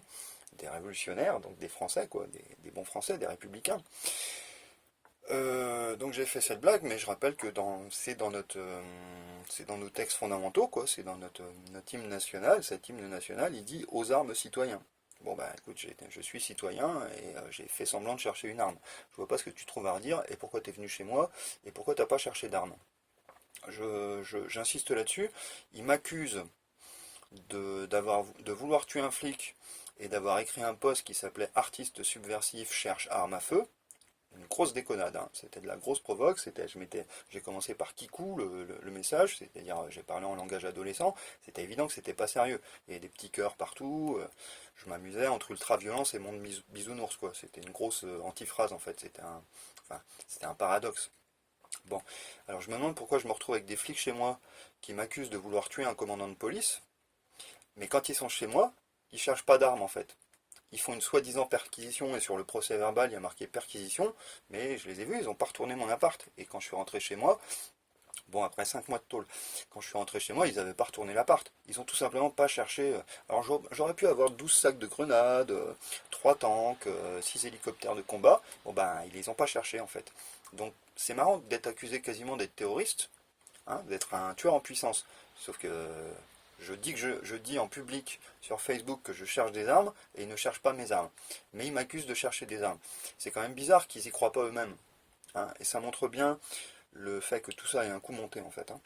Des révolutionnaires, donc des Français, quoi, des bons Français, des républicains. Donc j'ai fait cette blague, mais je rappelle que c'est dans nos textes fondamentaux, quoi, c'est dans notre hymne national. Cet hymne national, il dit aux armes citoyens. Bon bah écoute, je suis citoyen et j'ai fait semblant de chercher une arme. Je vois pas ce que tu trouves à redire et pourquoi tu es venu chez moi et pourquoi t'as pas cherché d'arme. J'insiste là-dessus. Il m'accuse de vouloir tuer un flic et d'avoir écrit un post qui s'appelait Artiste subversif cherche arme à feu. Une grosse déconnade, hein. C'était de la grosse provoque, j'ai commencé par Kikou le message, c'est-à-dire j'ai parlé en langage adolescent, c'était évident que c'était pas sérieux. Il y avait des petits cœurs partout, je m'amusais entre ultra-violence et monde bisounours, quoi. C'était une grosse antiphrase en fait, c'était un paradoxe. Bon, alors je me demande pourquoi je me retrouve avec des flics chez moi qui m'accusent de vouloir tuer un commandant de police, mais quand ils sont chez moi, ils cherchent pas d'armes en fait. Ils font une soi-disant perquisition et sur le procès verbal il y a marqué perquisition, mais je les ai vus, ils n'ont pas retourné mon appart. Et quand je suis rentré chez moi, bon après 5 mois de tôle, quand je suis rentré chez moi, ils n'avaient pas retourné l'appart. Ils ont tout simplement pas cherché. Alors j'aurais pu avoir 12 sacs de grenades, 3 tanks, 6 hélicoptères de combat. Bon ben ils les ont pas cherchés en fait. Donc c'est marrant d'être accusé quasiment d'être terroriste, hein, d'être un tueur en puissance. Sauf que je dis en public sur Facebook que je cherche des armes et ils ne cherchent pas mes armes. Mais ils m'accusent de chercher des armes. C'est quand même bizarre qu'ils y croient pas eux-mêmes, hein, et ça montre bien le fait que tout ça ait un coup monté en fait, hein.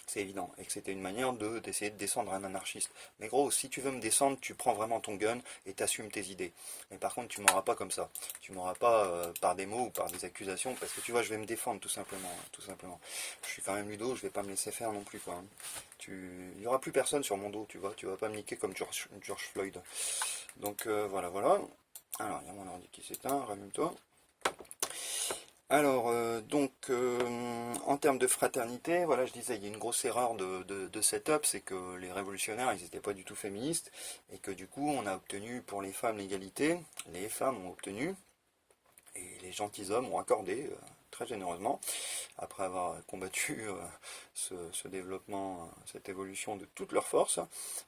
C'est évident. Et que c'était une manière d'essayer de descendre un anarchiste. Mais gros, si tu veux me descendre, tu prends vraiment ton gun et t'assumes tes idées. Mais par contre, tu m'auras pas comme ça. Tu m'auras pas par des mots ou par des accusations, parce que tu vois, je vais me défendre tout simplement, hein, tout simplement. Je suis quand même Ludo, je vais pas me laisser faire non plus, quoi, hein. Il y aura plus personne sur mon dos, tu vas pas me niquer comme George Floyd. Donc voilà, voilà. Alors, il y a mon ordi qui s'éteint, rallume-toi. Alors, en termes de fraternité, voilà, je disais, il y a une grosse erreur de setup, c'est que les révolutionnaires, ils n'étaient pas du tout féministes, et que du coup, on a obtenu pour les femmes l'égalité, les femmes ont obtenu, et les gentilshommes ont accordé, très généreusement, après avoir combattu ce développement, cette évolution de toutes leurs forces,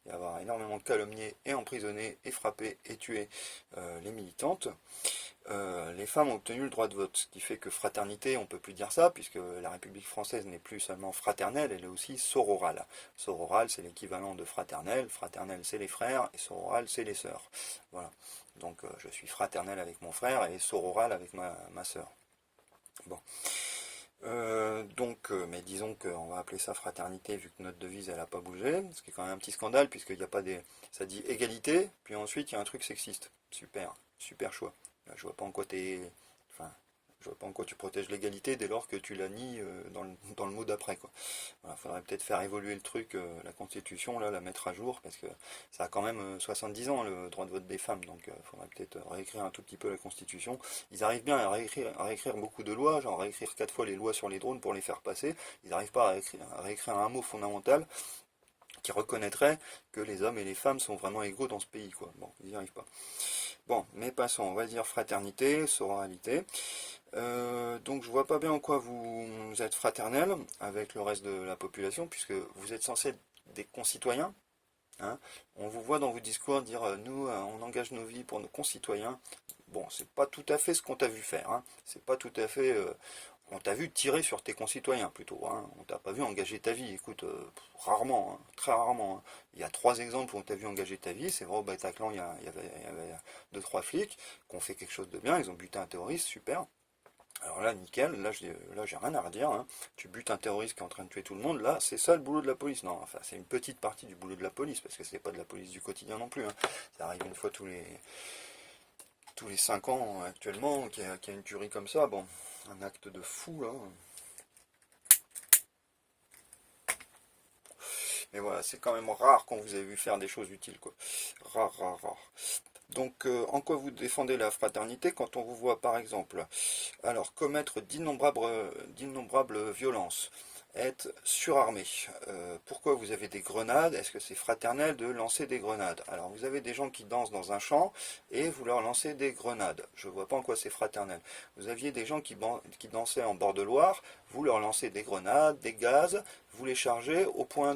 et avoir énormément calomnié et emprisonné et frappé et tué les militantes. Les femmes ont obtenu le droit de vote, ce qui fait que fraternité, on ne peut plus dire ça, puisque la République française n'est plus seulement fraternelle, elle est aussi sororale. Sororale, c'est l'équivalent de fraternelle, fraternelle c'est les frères, et sororale c'est les sœurs. Voilà. Donc je suis fraternelle avec mon frère et sororale avec ma sœur. Bon. Mais disons qu'on va appeler ça fraternité vu que notre devise elle n'a pas bougé, ce qui est quand même un petit scandale puisqu'il n'y a pas des. Ça dit égalité, puis ensuite il y a un truc sexiste. Super, super choix. Là, je vois pas en quoi enfin, je vois pas en quoi tu protèges l'égalité dès lors que tu la nies dans le mot d'après, quoi. Voilà, faudrait peut-être faire évoluer le truc, la constitution, là, la mettre à jour, parce que ça a quand même 70 ans le droit de vote des femmes, donc il faudrait peut-être réécrire un tout petit peu la constitution. Ils arrivent bien à réécrire beaucoup de lois, genre réécrire 4 fois les lois sur les drones pour les faire passer. Ils n'arrivent pas à réécrire un mot fondamental qui reconnaîtrait que les hommes et les femmes sont vraiment égaux dans ce pays, quoi. Bon, ils n'y arrivent pas. Bon, mais passons, on va dire fraternité, sororalité. Donc je vois pas bien en quoi vous êtes fraternel avec le reste de la population, puisque vous êtes censé être des concitoyens, hein. On vous voit dans vos discours dire nous, on engage nos vies pour nos concitoyens. Bon, c'est pas tout à fait ce qu'on t'a vu faire, hein. C'est pas tout à fait. On t'a vu tirer sur tes concitoyens plutôt, hein. On t'a pas vu engager ta vie, écoute, rarement, hein, très rarement, hein. Il y a 3 exemples où on t'a vu engager ta vie, c'est vrai au Bataclan il y avait 2, 3 flics qui ont fait quelque chose de bien, ils ont buté un terroriste, super. Alors là, nickel, là j'ai rien à redire, hein. Tu butes un terroriste qui est en train de tuer tout le monde, là c'est ça le boulot de la police. Non, enfin c'est une petite partie du boulot de la police, parce que c'est pas de la police du quotidien non plus, hein. Ça arrive une fois tous les 5 ans actuellement qu'il y a une tuerie comme ça, bon, un acte de fou là. Mais voilà, c'est quand même rare qu'on vous ait vu faire des choses utiles, quoi. Rare, rare, rare. Donc, en quoi vous défendez la fraternité quand on vous voit, par exemple, alors commettre d'innombrables violences, être surarmé. Pourquoi vous avez des grenades? Est-ce que c'est fraternel de lancer des grenades? Alors, vous avez des gens qui dansent dans un champ et vous leur lancez des grenades. Je ne vois pas en quoi c'est fraternel. Vous aviez des gens qui dansaient en bord de Loire, vous leur lancez des grenades, des gaz, vous les chargez au point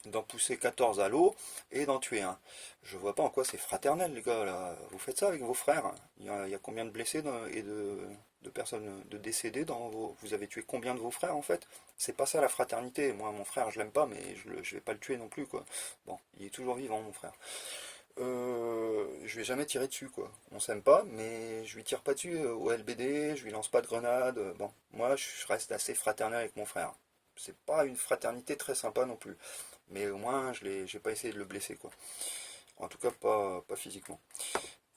d'en pousser 14 à l'eau et d'en tuer un. Je vois pas en quoi c'est fraternel, les gars, là. Vous faites ça avec vos frères. Il y a combien de blessés et de personnes de décédées dans vos... Vous avez tué combien de vos frères, en fait? C'est pas ça la fraternité. Moi, mon frère, je l'aime pas, mais je vais pas le tuer non plus, quoi. Bon, il est toujours vivant, mon frère. Je vais jamais tirer dessus, quoi. On s'aime pas, mais je lui tire pas dessus au LBD, je lui lance pas de grenade. Bon, moi, je reste assez fraternel avec mon frère. C'est pas une fraternité très sympa non plus. Mais au moins, j'ai pas essayé de le blesser, quoi. En tout cas, pas physiquement.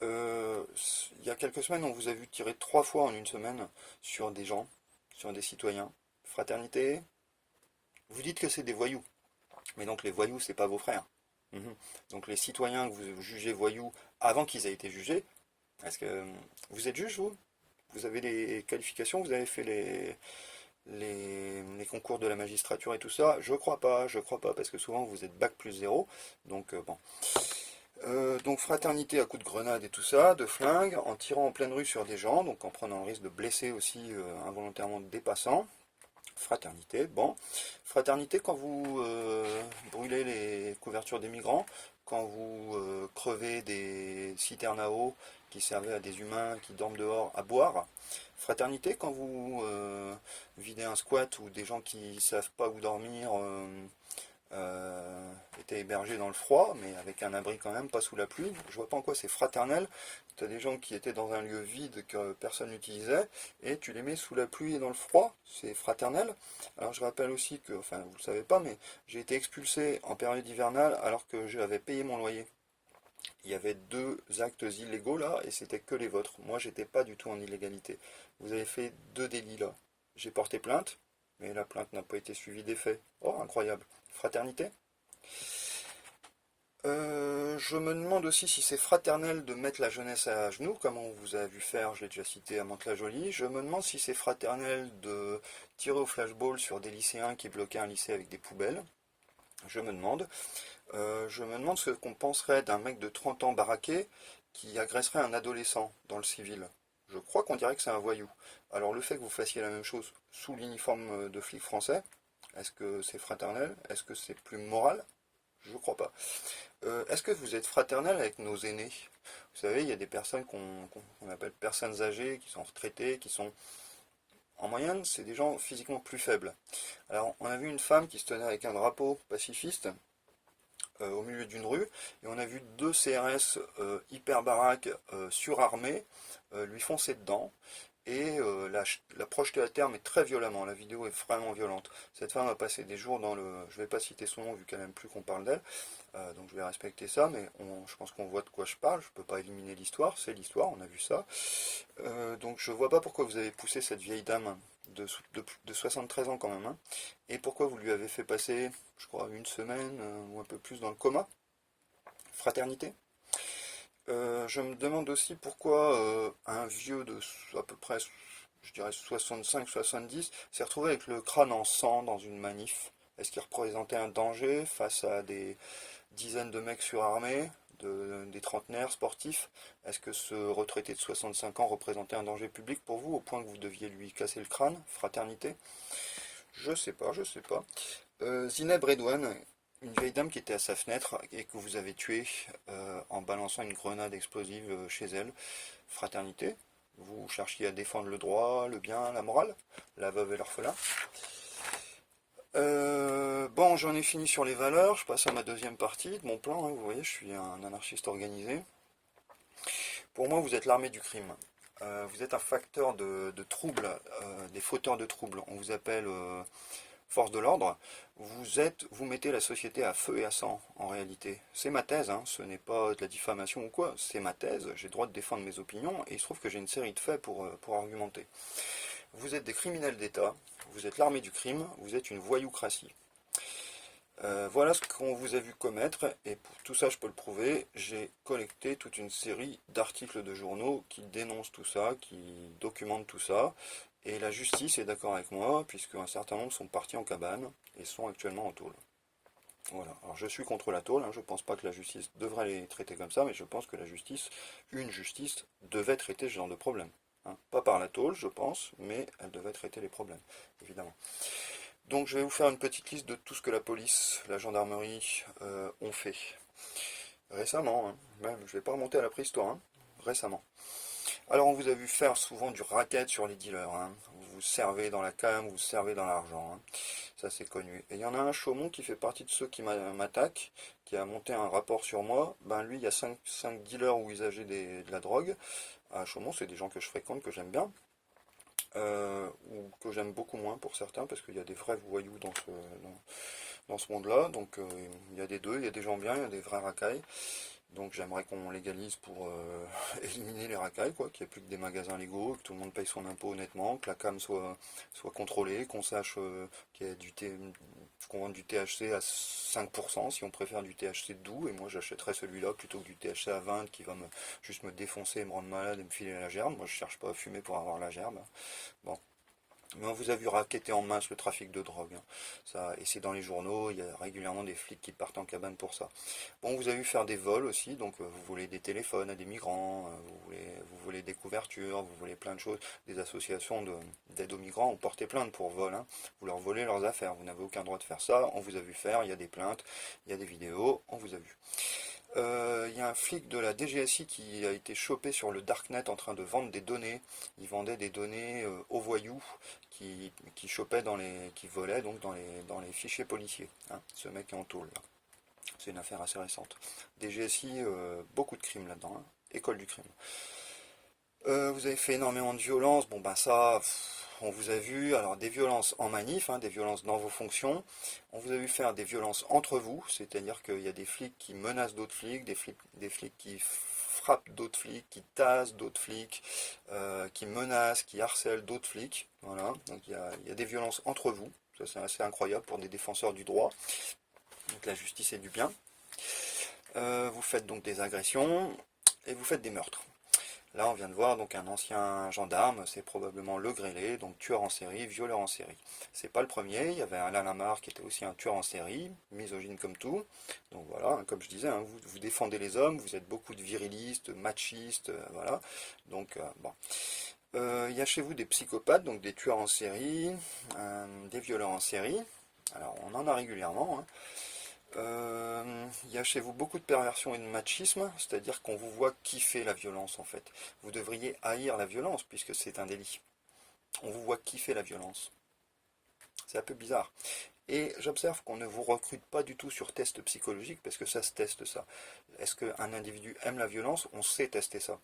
Il y a quelques semaines, on vous a vu tirer 3 fois en une semaine sur des gens, sur des citoyens. Fraternité, vous dites que c'est des voyous. Mais donc les voyous, c'est pas vos frères. Mhm. Donc les citoyens que vous jugez voyous avant qu'ils aient été jugés, est-ce que vous êtes juge, vous? Vous avez les qualifications, vous avez fait les concours de la magistrature et tout ça? Je crois pas, parce que souvent vous êtes bac+0, donc bon. Donc fraternité à coups de grenade et tout ça, de flingue, en tirant en pleine rue sur des gens, donc en prenant le risque de blesser aussi involontairement des passants. Fraternité, bon. Fraternité quand vous brûlez les couvertures des migrants, quand vous crevez des citernes à eau qui servaient à des humains qui dorment dehors à boire. Fraternité quand vous videz un squat ou des gens qui savent pas où dormir étaient hébergés dans le froid, mais avec un abri quand même, pas sous la pluie. Je vois pas en quoi c'est fraternel. Tu as des gens qui étaient dans un lieu vide que personne n'utilisait, et tu les mets sous la pluie et dans le froid, c'est fraternel. Alors je rappelle aussi que, enfin vous le savez pas, mais j'ai été expulsé en période hivernale alors que j'avais payé mon loyer. Il y avait 2 actes illégaux là, et c'était que les vôtres. Moi j'étais pas du tout en illégalité. Vous avez fait 2 délits là. J'ai porté plainte, mais la plainte n'a pas été suivie des faits. Oh, incroyable. Fraternité? Je me demande aussi si c'est fraternel de mettre la jeunesse à genoux, comme on vous a vu faire, je l'ai déjà cité à Mantes-la-Jolie. Je me demande si c'est fraternel de tirer au flashball sur des lycéens qui bloquaient un lycée avec des poubelles. Je me demande. Je me demande ce qu'on penserait d'un mec de 30 ans baraqué qui agresserait un adolescent dans le civil. Je crois qu'on dirait que c'est un voyou. Alors le fait que vous fassiez la même chose sous l'uniforme de flic français, est-ce que c'est fraternel? Est-ce que c'est plus moral? Je crois pas. Est-ce que vous êtes fraternel avec nos aînés? Vous savez, il y a des personnes qu'on appelle personnes âgées, qui sont retraitées, qui sont... En moyenne, c'est des gens physiquement plus faibles. Alors, on a vu une femme qui se tenait avec un drapeau pacifiste au milieu d'une rue, et on a vu 2 CRS hyper baraques surarmés lui foncer dedans, et la projeter à terme est très violemment. La vidéo est vraiment violente. Cette femme a passé des jours dans le... Je vais pas citer son nom vu qu'elle n'aime plus qu'on parle d'elle, donc je vais respecter ça, mais je pense qu'on voit de quoi je parle. Je peux pas éliminer l'histoire, c'est l'histoire, on a vu ça. Donc je vois pas pourquoi vous avez poussé cette vieille dame de 73 ans quand même, hein, et pourquoi vous lui avez fait passer, je crois, une semaine ou un peu plus dans le coma. Fraternité? Je me demande aussi pourquoi un vieux de à peu près, je dirais 65-70, s'est retrouvé avec le crâne en sang dans une manif. Est-ce qu'il représentait un danger face à des dizaines de mecs surarmés, des trentenaires sportifs? Est-ce que ce retraité de 65 ans représentait un danger public pour vous, au point que vous deviez lui casser le crâne? Fraternité? Je sais pas, je sais pas. Zineb Redouane, une vieille dame qui était à sa fenêtre et que vous avez tuée en balançant une grenade explosive chez elle. Fraternité? Vous cherchiez à défendre le droit, le bien, la morale, la veuve et l'orphelin. Bon, j'en ai fini sur les valeurs, je passe à ma deuxième partie de mon plan, hein. Vous voyez, je suis un anarchiste organisé. Pour moi, vous êtes l'armée du crime. Vous êtes un facteur de trouble, des fauteurs de troubles. On vous appelle force de l'ordre. Vous mettez la société à feu et à sang, en réalité. C'est ma thèse, hein, ce n'est pas de la diffamation ou quoi, c'est ma thèse, j'ai le droit de défendre mes opinions, et il se trouve que j'ai une série de faits pour argumenter. Vous êtes des criminels d'État, vous êtes l'armée du crime, vous êtes une voyoucratie. Voilà ce qu'on vous a vu commettre, et pour tout ça je peux le prouver, j'ai collecté toute une série d'articles de journaux qui dénoncent tout ça, qui documentent tout ça, et la justice est d'accord avec moi, puisque un certain nombre sont partis en cabane, et sont actuellement en tôle. Voilà, alors je suis contre la tôle, hein, je ne pense pas que la justice devrait les traiter comme ça, mais je pense que la justice, une justice, devait traiter ce genre de problème. Hein. Pas par la tôle, je pense, mais elle devait traiter les problèmes, évidemment. Donc je vais vous faire une petite liste de tout ce que la police, la gendarmerie ont fait. Récemment, hein, même, je ne vais pas remonter à la préhistoire, hein, récemment. Alors on vous a vu faire souvent du racket sur les dealers, hein. Vous vous servez dans la cam, vous vous servez dans l'argent, hein. Ça c'est connu. Et il y en a un Chaumont qui fait partie de ceux qui m'attaquent, qui a monté un rapport sur moi. Ben lui, il y a 5 dealers ou usagers de la drogue. À Chaumont, c'est des gens que je fréquente, que j'aime bien. Ou que j'aime beaucoup moins pour certains, parce qu'il y a des vrais voyous dans ce monde-là. Donc il y a des deux, il y a des gens bien, il y a des vrais racailles. Donc j'aimerais qu'on légalise pour éliminer les racailles, quoi, qu'il n'y ait plus que des magasins légaux, que tout le monde paye son impôt honnêtement, que la cam soit contrôlée, qu'on sache qu'il y a qu'on vende du THC à 5% si on préfère du THC doux, et moi j'achèterais celui-là plutôt que du THC à 20 qui va juste me défoncer, me rendre malade et me filer la gerbe. Moi je cherche pas à fumer pour avoir la gerbe. Bon. Mais on vous a vu racketter en masse le trafic de drogue, hein. Ça, et c'est dans les journaux, il y a régulièrement des flics qui partent en cabane pour ça. Bon, on vous a vu faire des vols aussi, donc vous voulez des téléphones à des migrants, vous voulez des couvertures, vous voulez plein de choses. Des associations d'aide aux migrants ont porté plainte pour vol, hein. Vous leur volez leurs affaires, vous n'avez aucun droit de faire ça, on vous a vu faire, il y a des plaintes, il y a des vidéos, on vous a vu. Il y a un flic de la DGSI qui a été chopé sur le Darknet en train de vendre des données. Il vendait des données aux voyous qui chopaient qui volaient donc dans les fichiers policiers. Hein. Ce mec est en tôle là. C'est une affaire assez récente. DGSI, beaucoup de crimes là-dedans. Hein. École du crime. Vous avez fait énormément de violences. Bon ben ça, on vous a vu. Alors des violences en manif, hein, des violences dans vos fonctions. On vous a vu faire des violences entre vous, c'est-à-dire qu'il y a des flics qui menacent d'autres flics, des flics qui frappent d'autres flics, qui tasent d'autres flics, qui menacent, qui harcèlent d'autres flics. Voilà. Donc il y a des violences entre vous. Ça c'est assez incroyable pour des défenseurs du droit. Donc la justice est du bien. Vous faites donc des agressions et vous faites des meurtres. Là, on vient de voir donc un ancien gendarme, c'est probablement le grêlé, donc tueur en série, violeur en série. C'est pas le premier, il y avait Alain Lamarre qui était aussi un tueur en série, misogyne comme tout. Donc voilà, comme je disais, hein, vous défendez les hommes, vous êtes beaucoup de virilistes, machistes, voilà. Donc bon. Il y a chez vous des psychopathes, donc des tueurs en série, des violeurs en série. Alors on en a régulièrement, hein. Il y a chez vous beaucoup de perversion et de machisme, c'est-à-dire qu'on vous voit kiffer la violence en fait. Vous devriez haïr la violence puisque c'est un délit. On vous voit kiffer la violence. C'est un peu bizarre. Et j'observe qu'on ne vous recrute pas du tout sur test psychologique parce que ça se teste ça. Est-ce qu'un individu aime la violence? On sait tester ça.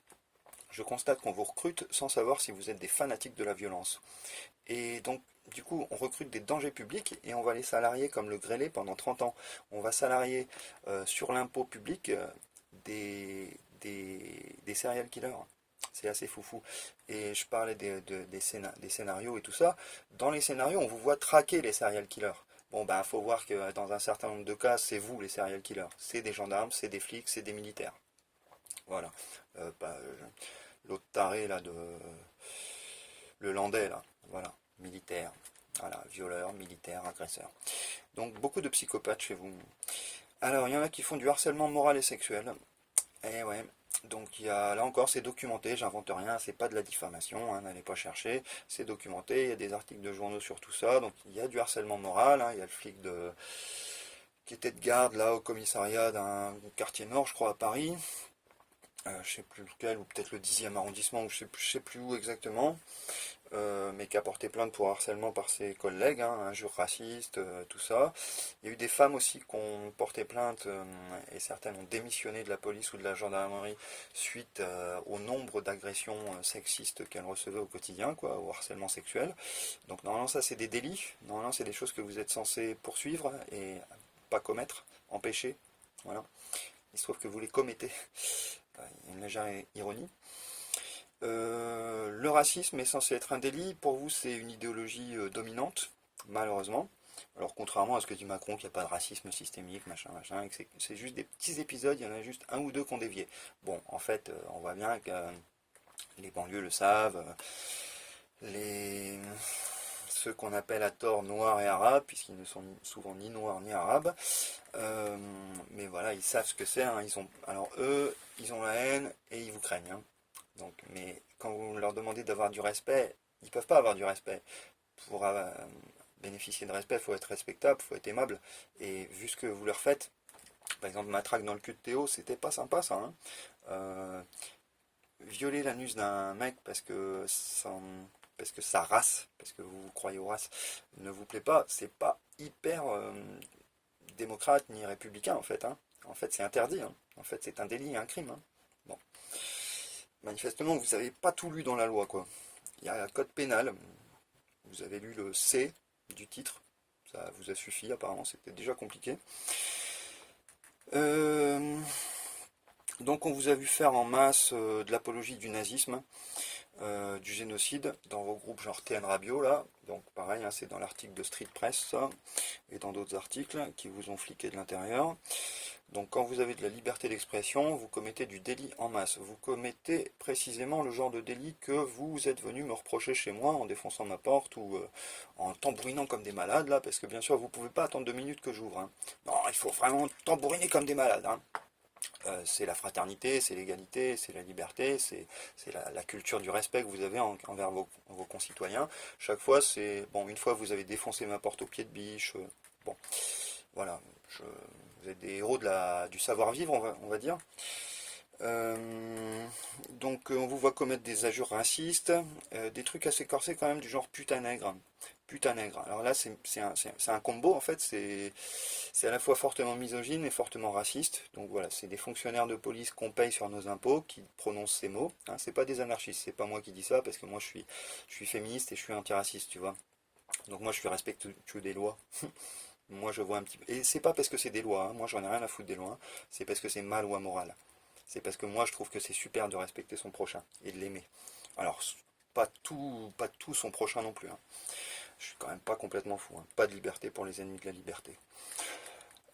Je constate qu'on vous recrute sans savoir si vous êtes des fanatiques de la violence. Et donc, du coup, on recrute des dangers publics et on va les salarier comme le grêlé pendant 30 ans. On va salarier sur l'impôt public des serial killers. C'est assez foufou. Et je parlais des scénarios et tout ça. Dans les scénarios, on vous voit traquer les serial killers. Bon, ben, faut voir que dans un certain nombre de cas, c'est vous les serial killers. C'est des gendarmes, c'est des flics, c'est des militaires. Voilà. L'autre taré, là, le Landais, là. Voilà. Militaire. Voilà. Violeur, militaire, agresseur. Donc, beaucoup de psychopathes chez vous. Alors, il y en a qui font du harcèlement moral et sexuel. Et ouais. Donc là encore c'est documenté, j'invente rien, c'est pas de la diffamation, hein, n'allez pas chercher, c'est documenté, il y a des articles de journaux sur tout ça, donc il y a du harcèlement moral, hein, il y a le flic qui était de garde là au commissariat d'un quartier nord je crois à Paris, je sais plus lequel, ou peut-être le 10e arrondissement, ou je sais plus où exactement, mais qui a porté plainte pour harcèlement par ses collègues, hein, injures racistes, tout ça. Il y a eu des femmes aussi qui ont porté plainte, et certaines ont démissionné de la police ou de la gendarmerie suite au nombre d'agressions sexistes qu'elles recevaient au quotidien, quoi, au harcèlement sexuel. Donc normalement ça c'est des délits, normalement c'est des choses que vous êtes censé poursuivre et pas commettre, empêcher. Voilà. Il se trouve que vous les commettez. Il y a une légère ironie. Le racisme est censé être un délit. Pour vous, c'est une idéologie dominante, malheureusement. Alors, contrairement à ce que dit Macron, qu'il n'y a pas de racisme systémique, machin, machin, et que c'est juste des petits épisodes, il y en a juste un ou deux qui ont dévié. Bon, en fait, on voit bien que les banlieues le savent, les ceux qu'on appelle à tort noirs et arabes, puisqu'ils ne sont souvent ni noirs ni arabes, mais voilà, ils savent ce que c'est, hein, alors eux, ils ont la haine et ils vous craignent, hein. Donc, mais quand vous leur demandez d'avoir du respect, ils ne peuvent pas avoir du respect. Pour bénéficier de respect, il faut être respectable, il faut être aimable. Et vu ce que vous leur faites, par exemple, matraque dans le cul de Théo, c'était pas sympa ça, hein. Violer l'anus d'un mec parce que sa race, parce que vous croyez aux races, ne vous plaît pas, c'est pas hyper démocrate ni républicain en fait, hein. En fait, c'est interdit, hein. En fait, c'est un délit et un crime, hein. Bon. Manifestement, vous n'avez pas tout lu dans la loi, quoi. Il y a un code pénal, vous avez lu le C du titre, ça vous a suffi, apparemment, c'était déjà compliqué. Donc on vous a vu faire en masse de l'apologie du nazisme, du génocide, dans vos groupes genre TN Radio, là. Donc pareil, hein, c'est dans l'article de Street Press, ça, et dans d'autres articles qui vous ont fliqué de l'intérieur. Donc quand vous avez de la liberté d'expression, vous commettez du délit en masse. Vous commettez précisément le genre de délit que vous êtes venu me reprocher chez moi en défonçant ma porte ou en tambourinant comme des malades, là, parce que bien sûr, vous ne pouvez pas attendre 2 minutes que j'ouvre, hein. Non, il faut vraiment tambouriner comme des malades, hein. C'est la fraternité, c'est l'égalité, c'est la liberté, c'est la culture du respect que vous avez envers vos concitoyens. Chaque fois, c'est... Bon, une fois, vous avez défoncé ma porte au pied de biche. Bon, voilà. Vous êtes des héros du savoir-vivre, on va dire. Donc on vous voit commettre des injures racistes, des trucs assez corsés quand même du genre putain nègre. Putain nègre. Alors là c'est un combo en fait, c'est à la fois fortement misogyne et fortement raciste. Donc voilà, c'est des fonctionnaires de police qu'on paye sur nos impôts qui prononcent ces mots. Hein, c'est pas des anarchistes, c'est pas moi qui dis ça parce que moi je suis féministe et je suis antiraciste, tu vois. Donc moi je suis respectueux des lois. Moi je vois un petit peu. Et c'est pas parce que c'est des lois, hein. Moi j'en ai rien à foutre des lois, hein. C'est parce que c'est ma loi morale. C'est parce que moi je trouve que c'est super de respecter son prochain et de l'aimer. Alors, pas tout son prochain non plus, hein. Je suis quand même pas complètement fou, hein. Pas de liberté pour les ennemis de la liberté.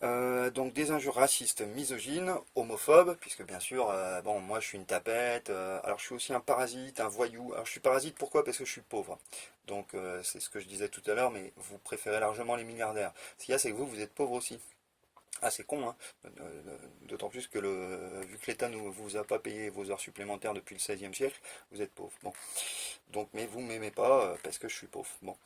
Donc des injures racistes, misogynes, homophobes, puisque bien sûr, bon, moi je suis une tapette, alors je suis aussi un parasite, un voyou. Alors je suis parasite pourquoi? Parce que je suis pauvre. Donc c'est ce que je disais tout à l'heure, mais vous préférez largement les milliardaires. Ce qu'il y a, c'est que vous êtes pauvre aussi. Ah, c'est con, hein. D'autant plus que vu que l'État ne vous a pas payé vos heures supplémentaires depuis le XVIe siècle, vous êtes pauvre. Bon. Donc, mais vous m'aimez pas parce que je suis pauvre. Bon.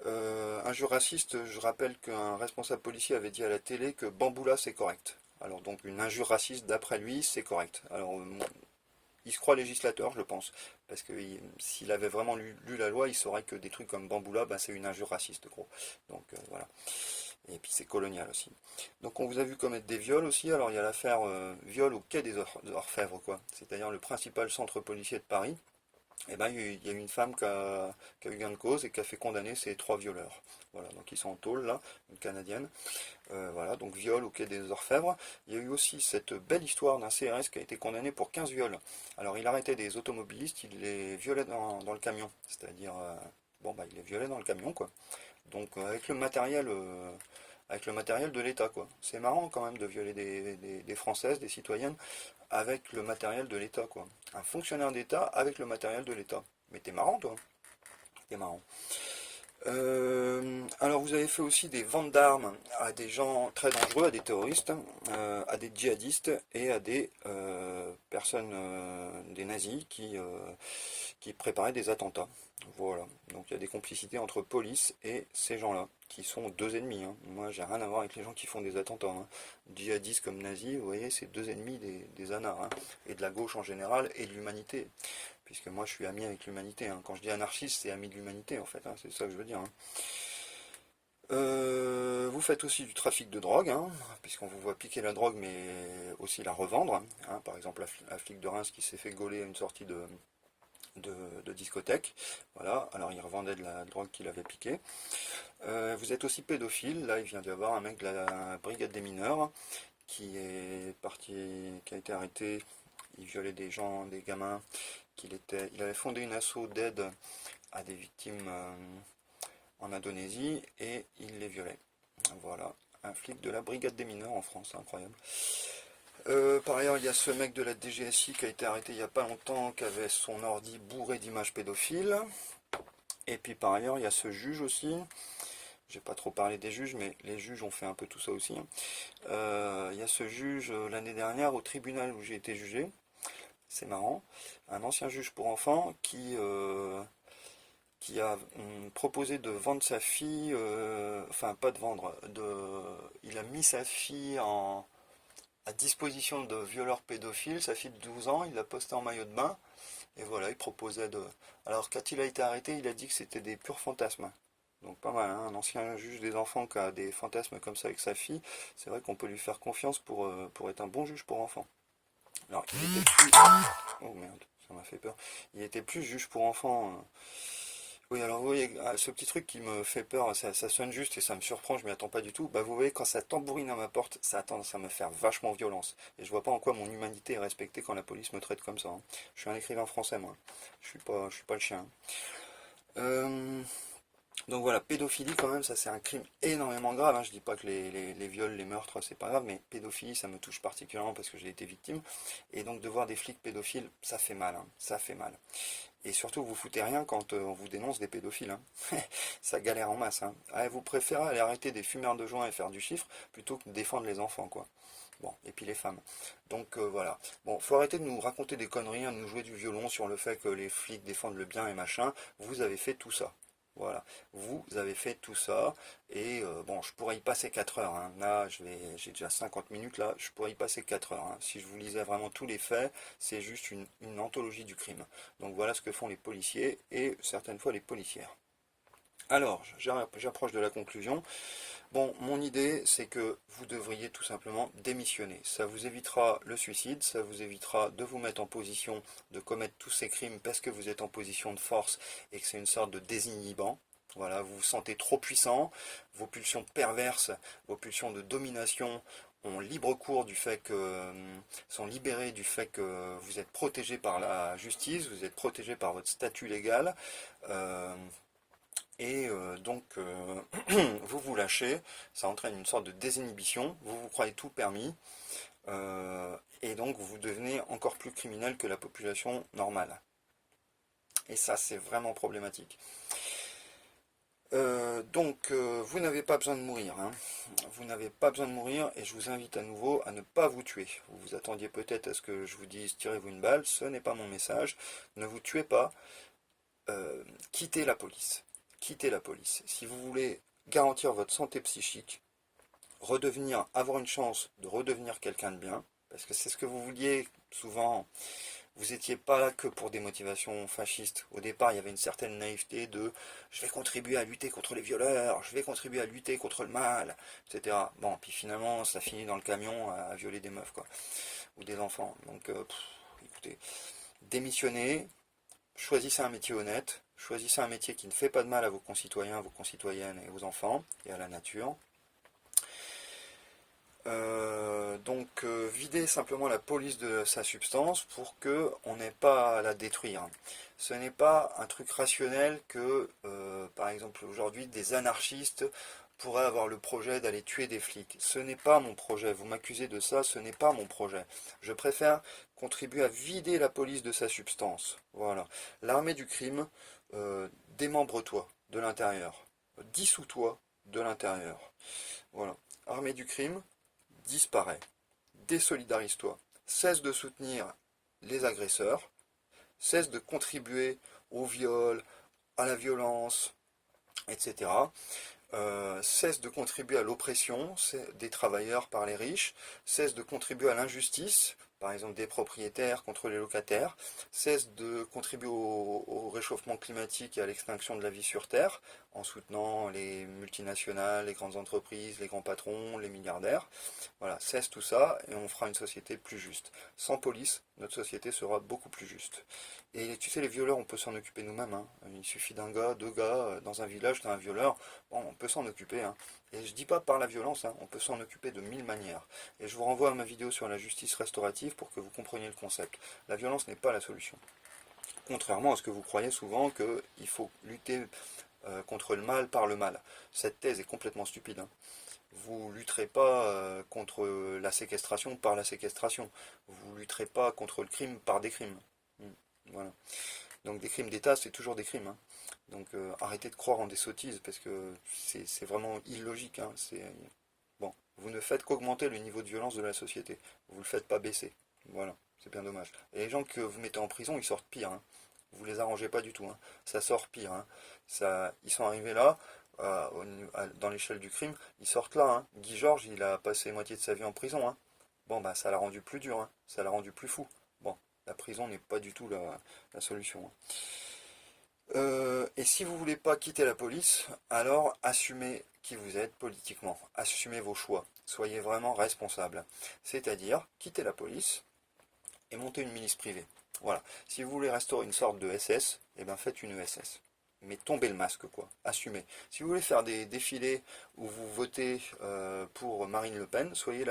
Un jour raciste, je rappelle qu'un responsable policier avait dit à la télé que Bamboula c'est correct. Alors donc une injure raciste d'après lui c'est correct. Alors il se croit législateur je pense, parce que s'il avait vraiment lu la loi il saurait que des trucs comme Bamboula ben, c'est une injure raciste gros. Donc voilà. Et puis c'est colonial aussi. Donc on vous a vu commettre des viols aussi. Alors il y a l'affaire viol au quai des Orfèvres quoi. C'est-à-dire le principal centre policier de Paris. Et ben, il y a une femme qui a eu gain de cause et qui a fait condamner ces 3 violeurs. Voilà, donc ils sont en tôle là, une Canadienne. Voilà, donc viol au quai des Orfèvres. Il y a eu aussi cette belle histoire d'un CRS qui a été condamné pour 15 viols. Alors il arrêtait des automobilistes, il les violait dans le camion. C'est-à-dire, bon bah il les violait dans le camion quoi. Donc avec le matériel de l'État quoi. C'est marrant quand même de violer des Françaises, des citoyennes avec le matériel de l'État, quoi. Un fonctionnaire d'État avec le matériel de l'État. Mais t'es marrant, toi. T'es marrant. Alors vous avez fait aussi des ventes d'armes à des gens très dangereux, à des terroristes, à des djihadistes et à des personnes, des nazis qui préparaient des attentats. Voilà, donc il y a des complicités entre police et ces gens-là, qui sont deux ennemis, hein. Moi j'ai rien à voir avec les gens qui font des attentats, hein. Djihadistes comme nazis, vous voyez, c'est deux ennemis des anards, hein, et de la gauche en général, et de l'humanité. Puisque moi je suis ami avec l'humanité, hein. Quand je dis anarchiste, c'est ami de l'humanité en fait, hein. C'est ça que je veux dire, hein. Vous faites aussi du trafic de drogue, hein, puisqu'on vous voit piquer la drogue, mais aussi la revendre, hein. Par exemple, la flic de Reims qui s'est fait gauler à une sortie de discothèque. Voilà, alors il revendait de la drogue qu'il avait piquée. Vous êtes aussi pédophile. Là, il vient d'y avoir un mec de la brigade des mineurs qui est parti, qui a été arrêté. Il violait des gens, des gamins. Il avait fondé une asso d'aide à des victimes en Indonésie et il les violait. Voilà, un flic de la brigade des mineurs en France, c'est incroyable. Par ailleurs, il y a ce mec de la DGSI qui a été arrêté il n'y a pas longtemps, qui avait son ordi bourré d'images pédophiles. Et puis par ailleurs, il y a ce juge aussi. J'ai pas trop parlé des juges, mais les juges ont fait un peu tout ça aussi, hein. Il y a ce juge l'année dernière au tribunal où j'ai été jugé. C'est marrant. Un ancien juge pour enfants qui a proposé de vendre sa fille, enfin pas de vendre, il a mis sa fille à disposition de violeurs pédophiles, sa fille de 12 ans, il l'a postée en maillot de bain, et voilà, il proposait de... Alors quand il a été arrêté, il a dit que c'était des purs fantasmes. Donc pas mal, hein, un ancien juge des enfants qui a des fantasmes comme ça avec sa fille, c'est vrai qu'on peut lui faire confiance pour être un bon juge pour enfants. Alors il était plus... Oh merde, ça m'a fait peur. Il était plus juge pour enfants. Oui, alors vous voyez, ce petit truc qui me fait peur, ça sonne juste et ça me surprend, je m'y attends pas du tout. Bah vous voyez, quand ça tambourine à ma porte, ça a tendance à me faire vachement violence. Et je vois pas en quoi mon humanité est respectée quand la police me traite comme ça, hein. Je suis un écrivain français, moi. Je suis pas le chien. Euh, donc voilà, pédophilie quand même, ça c'est un crime énormément grave, hein. Je dis pas que les viols, les meurtres, c'est pas grave, mais pédophilie, ça me touche particulièrement parce que j'ai été victime. Et donc de voir des flics pédophiles, ça fait mal, hein. Ça fait mal. Et surtout, vous foutez rien quand on vous dénonce des pédophiles, hein. Ça galère en masse, hein. Ah, vous préférez aller arrêter des fumeurs de joints et faire du chiffre plutôt que de défendre les enfants, quoi. Bon, et puis les femmes. Donc voilà. Bon, faut arrêter de nous raconter des conneries, hein, de nous jouer du violon sur le fait que les flics défendent le bien et machin. Vous avez fait tout ça. Voilà, vous avez fait tout ça, et bon, je pourrais y passer 4 heures, hein. Là, j'ai déjà 50 minutes, là, je pourrais y passer 4 heures, hein. Si je vous lisais vraiment tous les faits, c'est juste une anthologie du crime. Donc voilà ce que font les policiers, et certaines fois les policières. Alors, j'approche de la conclusion. Bon, mon idée, c'est que vous devriez tout simplement démissionner. Ça vous évitera le suicide, ça vous évitera de vous mettre en position de commettre tous ces crimes parce que vous êtes en position de force et que c'est une sorte de désinhibant. Voilà, vous vous sentez trop puissant, vos pulsions perverses, vos pulsions de domination ont libre cours du fait que sont libérées du fait que vous êtes protégé par la justice, vous êtes protégé par votre statut légal. Euh, donc, vous vous lâchez, ça entraîne une sorte de désinhibition, vous vous croyez tout permis, et donc vous devenez encore plus criminel que la population normale. Et ça, c'est vraiment problématique. Vous n'avez pas besoin de mourir, hein. Vous n'avez pas besoin de mourir, et je vous invite à nouveau à ne pas vous tuer. Vous vous attendiez peut-être à ce que je vous dise tirez-vous une balle, ce n'est pas mon message. Ne vous tuez pas, quittez la police. Quittez la police. Si vous voulez garantir votre santé psychique, avoir une chance de redevenir quelqu'un de bien, parce que c'est ce que vous vouliez souvent, vous n'étiez pas là que pour des motivations fascistes. Au départ, il y avait une certaine naïveté de je vais contribuer à lutter contre les violeurs, je vais contribuer à lutter contre le mal, etc. Bon, puis finalement, ça finit dans le camion à violer des meufs, quoi, ou des enfants. Donc, écoutez, démissionnez, choisissez un métier honnête, choisissez un métier qui ne fait pas de mal à vos concitoyens, vos concitoyennes et aux enfants, et à la nature. Videz simplement la police de sa substance pour qu'on n'ait pas à la détruire. Ce n'est pas un truc rationnel que, par exemple, aujourd'hui, des anarchistes pourraient avoir le projet d'aller tuer des flics. Ce n'est pas mon projet. Vous m'accusez de ça, ce n'est pas mon projet. Je préfère contribuer à vider la police de sa substance. Voilà. L'armée du crime, démembre-toi de l'intérieur. dissous-toi de l'intérieur. Voilà. Armée du crime, disparaît. Désolidarise-toi. Cesse de soutenir les agresseurs. Cesse de contribuer au viol, à la violence, etc. Cesse de contribuer à l'oppression des travailleurs par les riches, cesse de contribuer à l'injustice, par exemple des propriétaires contre les locataires, cesse de contribuer au réchauffement climatique et à l'extinction de la vie sur Terre, en soutenant les multinationales, les grandes entreprises, les grands patrons, les milliardaires. Voilà, cesse tout ça et on fera une société plus juste. Sans police, notre société sera beaucoup plus juste. Et tu sais, les violeurs, on peut s'en occuper nous-mêmes. Hein. Il suffit d'un gars, deux gars, dans un village, d'un violeur. Bon, on peut s'en occuper. Hein. Et je dis pas par la violence, hein, on peut s'en occuper de mille manières. Et je vous renvoie à ma vidéo sur la justice restaurative pour que vous compreniez le concept. La violence n'est pas la solution. Contrairement à ce que vous croyez souvent qu'il faut lutter contre le mal par le mal. Cette thèse est complètement stupide. Hein. Vous lutterez pas contre la séquestration par la séquestration. Vous lutterez pas contre le crime par des crimes. Voilà. Donc des crimes d'État, c'est toujours des crimes. Hein. Donc arrêtez de croire en des sottises parce que c'est vraiment illogique. Hein. Bon, vous ne faites qu'augmenter le niveau de violence de la société. Vous ne le faites pas baisser. Voilà, c'est bien dommage. Et les gens que vous mettez en prison, ils sortent pire. Hein. Vous les arrangez pas du tout. Hein. Ça sort pire. Hein. Ils sont arrivés là, dans l'échelle du crime, ils sortent là. Hein. Guy Georges, il a passé moitié de sa vie en prison. Hein. Bon, bah ça l'a rendu plus dur. Hein. Ça l'a rendu plus fou. Bon, la prison n'est pas du tout la solution. Hein. Et si vous voulez pas quitter la police, alors assumez qui vous êtes politiquement. Assumez vos choix. Soyez vraiment responsable. C'est-à-dire, quittez la police et montez une milice privée. Voilà. Si vous voulez restaurer une sorte de SS, eh ben faites une ESS. Mais tombez le masque, quoi. Assumez. Si vous voulez faire des défilés où vous votez pour Marine Le Pen, soyez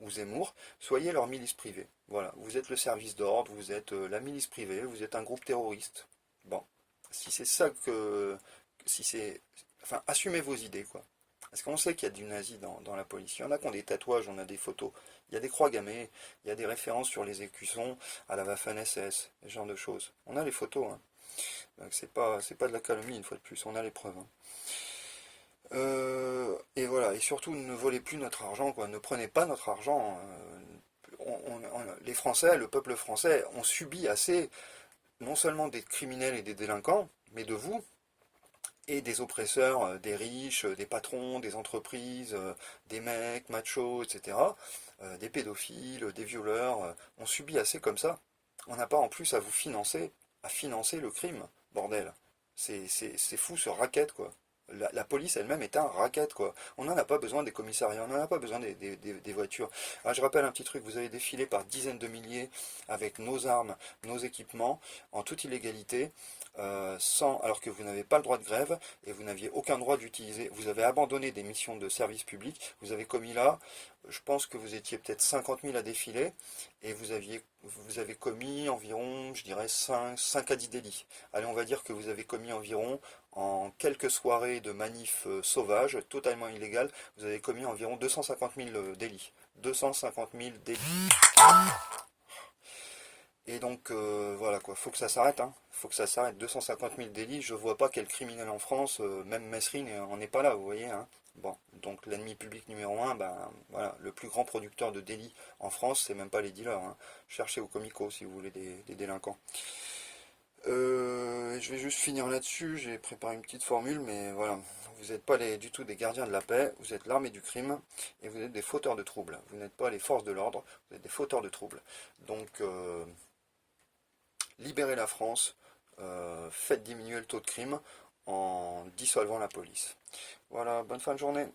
ou Zemmour, soyez leur milice privée. Voilà. Vous êtes le service d'ordre, vous êtes la milice privée, vous êtes un groupe terroriste. Bon. Si c'est ça enfin, assumez vos idées, quoi. Parce qu'on sait qu'il y a du nazi dans la police. Il y en a qui ont des tatouages, on a des photos. Il y a des croix gammées, il y a des références sur les écussons à la Waffen-SS, ce genre de choses. On a les photos, hein. Donc c'est pas de la calomnie, une fois de plus, on a les preuves. Hein. Et voilà, et surtout ne volez plus notre argent, quoi. Ne prenez pas notre argent. Les Français, le peuple français, ont subi assez, non seulement des criminels et des délinquants, mais de vous, et des oppresseurs, des riches, des patrons, des entreprises, des mecs, machos, etc., des pédophiles, des violeurs, on subit assez comme ça. On n'a pas en plus à vous financer, à financer le crime, bordel. C'est fou ce racket, quoi. La police elle-même est un racket, quoi. On n'en a pas besoin des commissariats, on n'en a pas besoin des voitures. Alors, je rappelle un petit truc, vous avez défilé par dizaines de milliers avec nos armes, nos équipements, en toute illégalité, alors que vous n'avez pas le droit de grève et vous n'aviez aucun droit d'utiliser. Vous avez abandonné des missions de service public, vous avez commis là, je pense que vous étiez peut-être 50 000 à défiler et vous avez commis environ, je dirais, 5 à 10 délits. Allez, on va dire que vous avez commis environ, en quelques soirées de manifs sauvages, totalement illégales, vous avez commis environ 250 000 délits. 250 000 délits. Et donc, voilà quoi, faut que ça s'arrête, hein. Faut que ça s'arrête. 250 000 délits, je vois pas quel criminel en France, même Mesrine, on n'est pas là, vous voyez, hein. Bon, donc l'ennemi public numéro un, ben voilà, le plus grand producteur de délits en France, c'est même pas les dealers, hein. Cherchez au Comico si vous voulez des délinquants. Je vais juste finir là-dessus, j'ai préparé une petite formule, mais voilà, vous n'êtes pas du tout des gardiens de la paix, vous êtes l'armée du crime, et vous êtes des fauteurs de troubles. Vous n'êtes pas les forces de l'ordre, vous êtes des fauteurs de troubles. Donc, libérez la France, faites diminuer le taux de crime en dissolvant la police. Voilà, bonne fin de journée.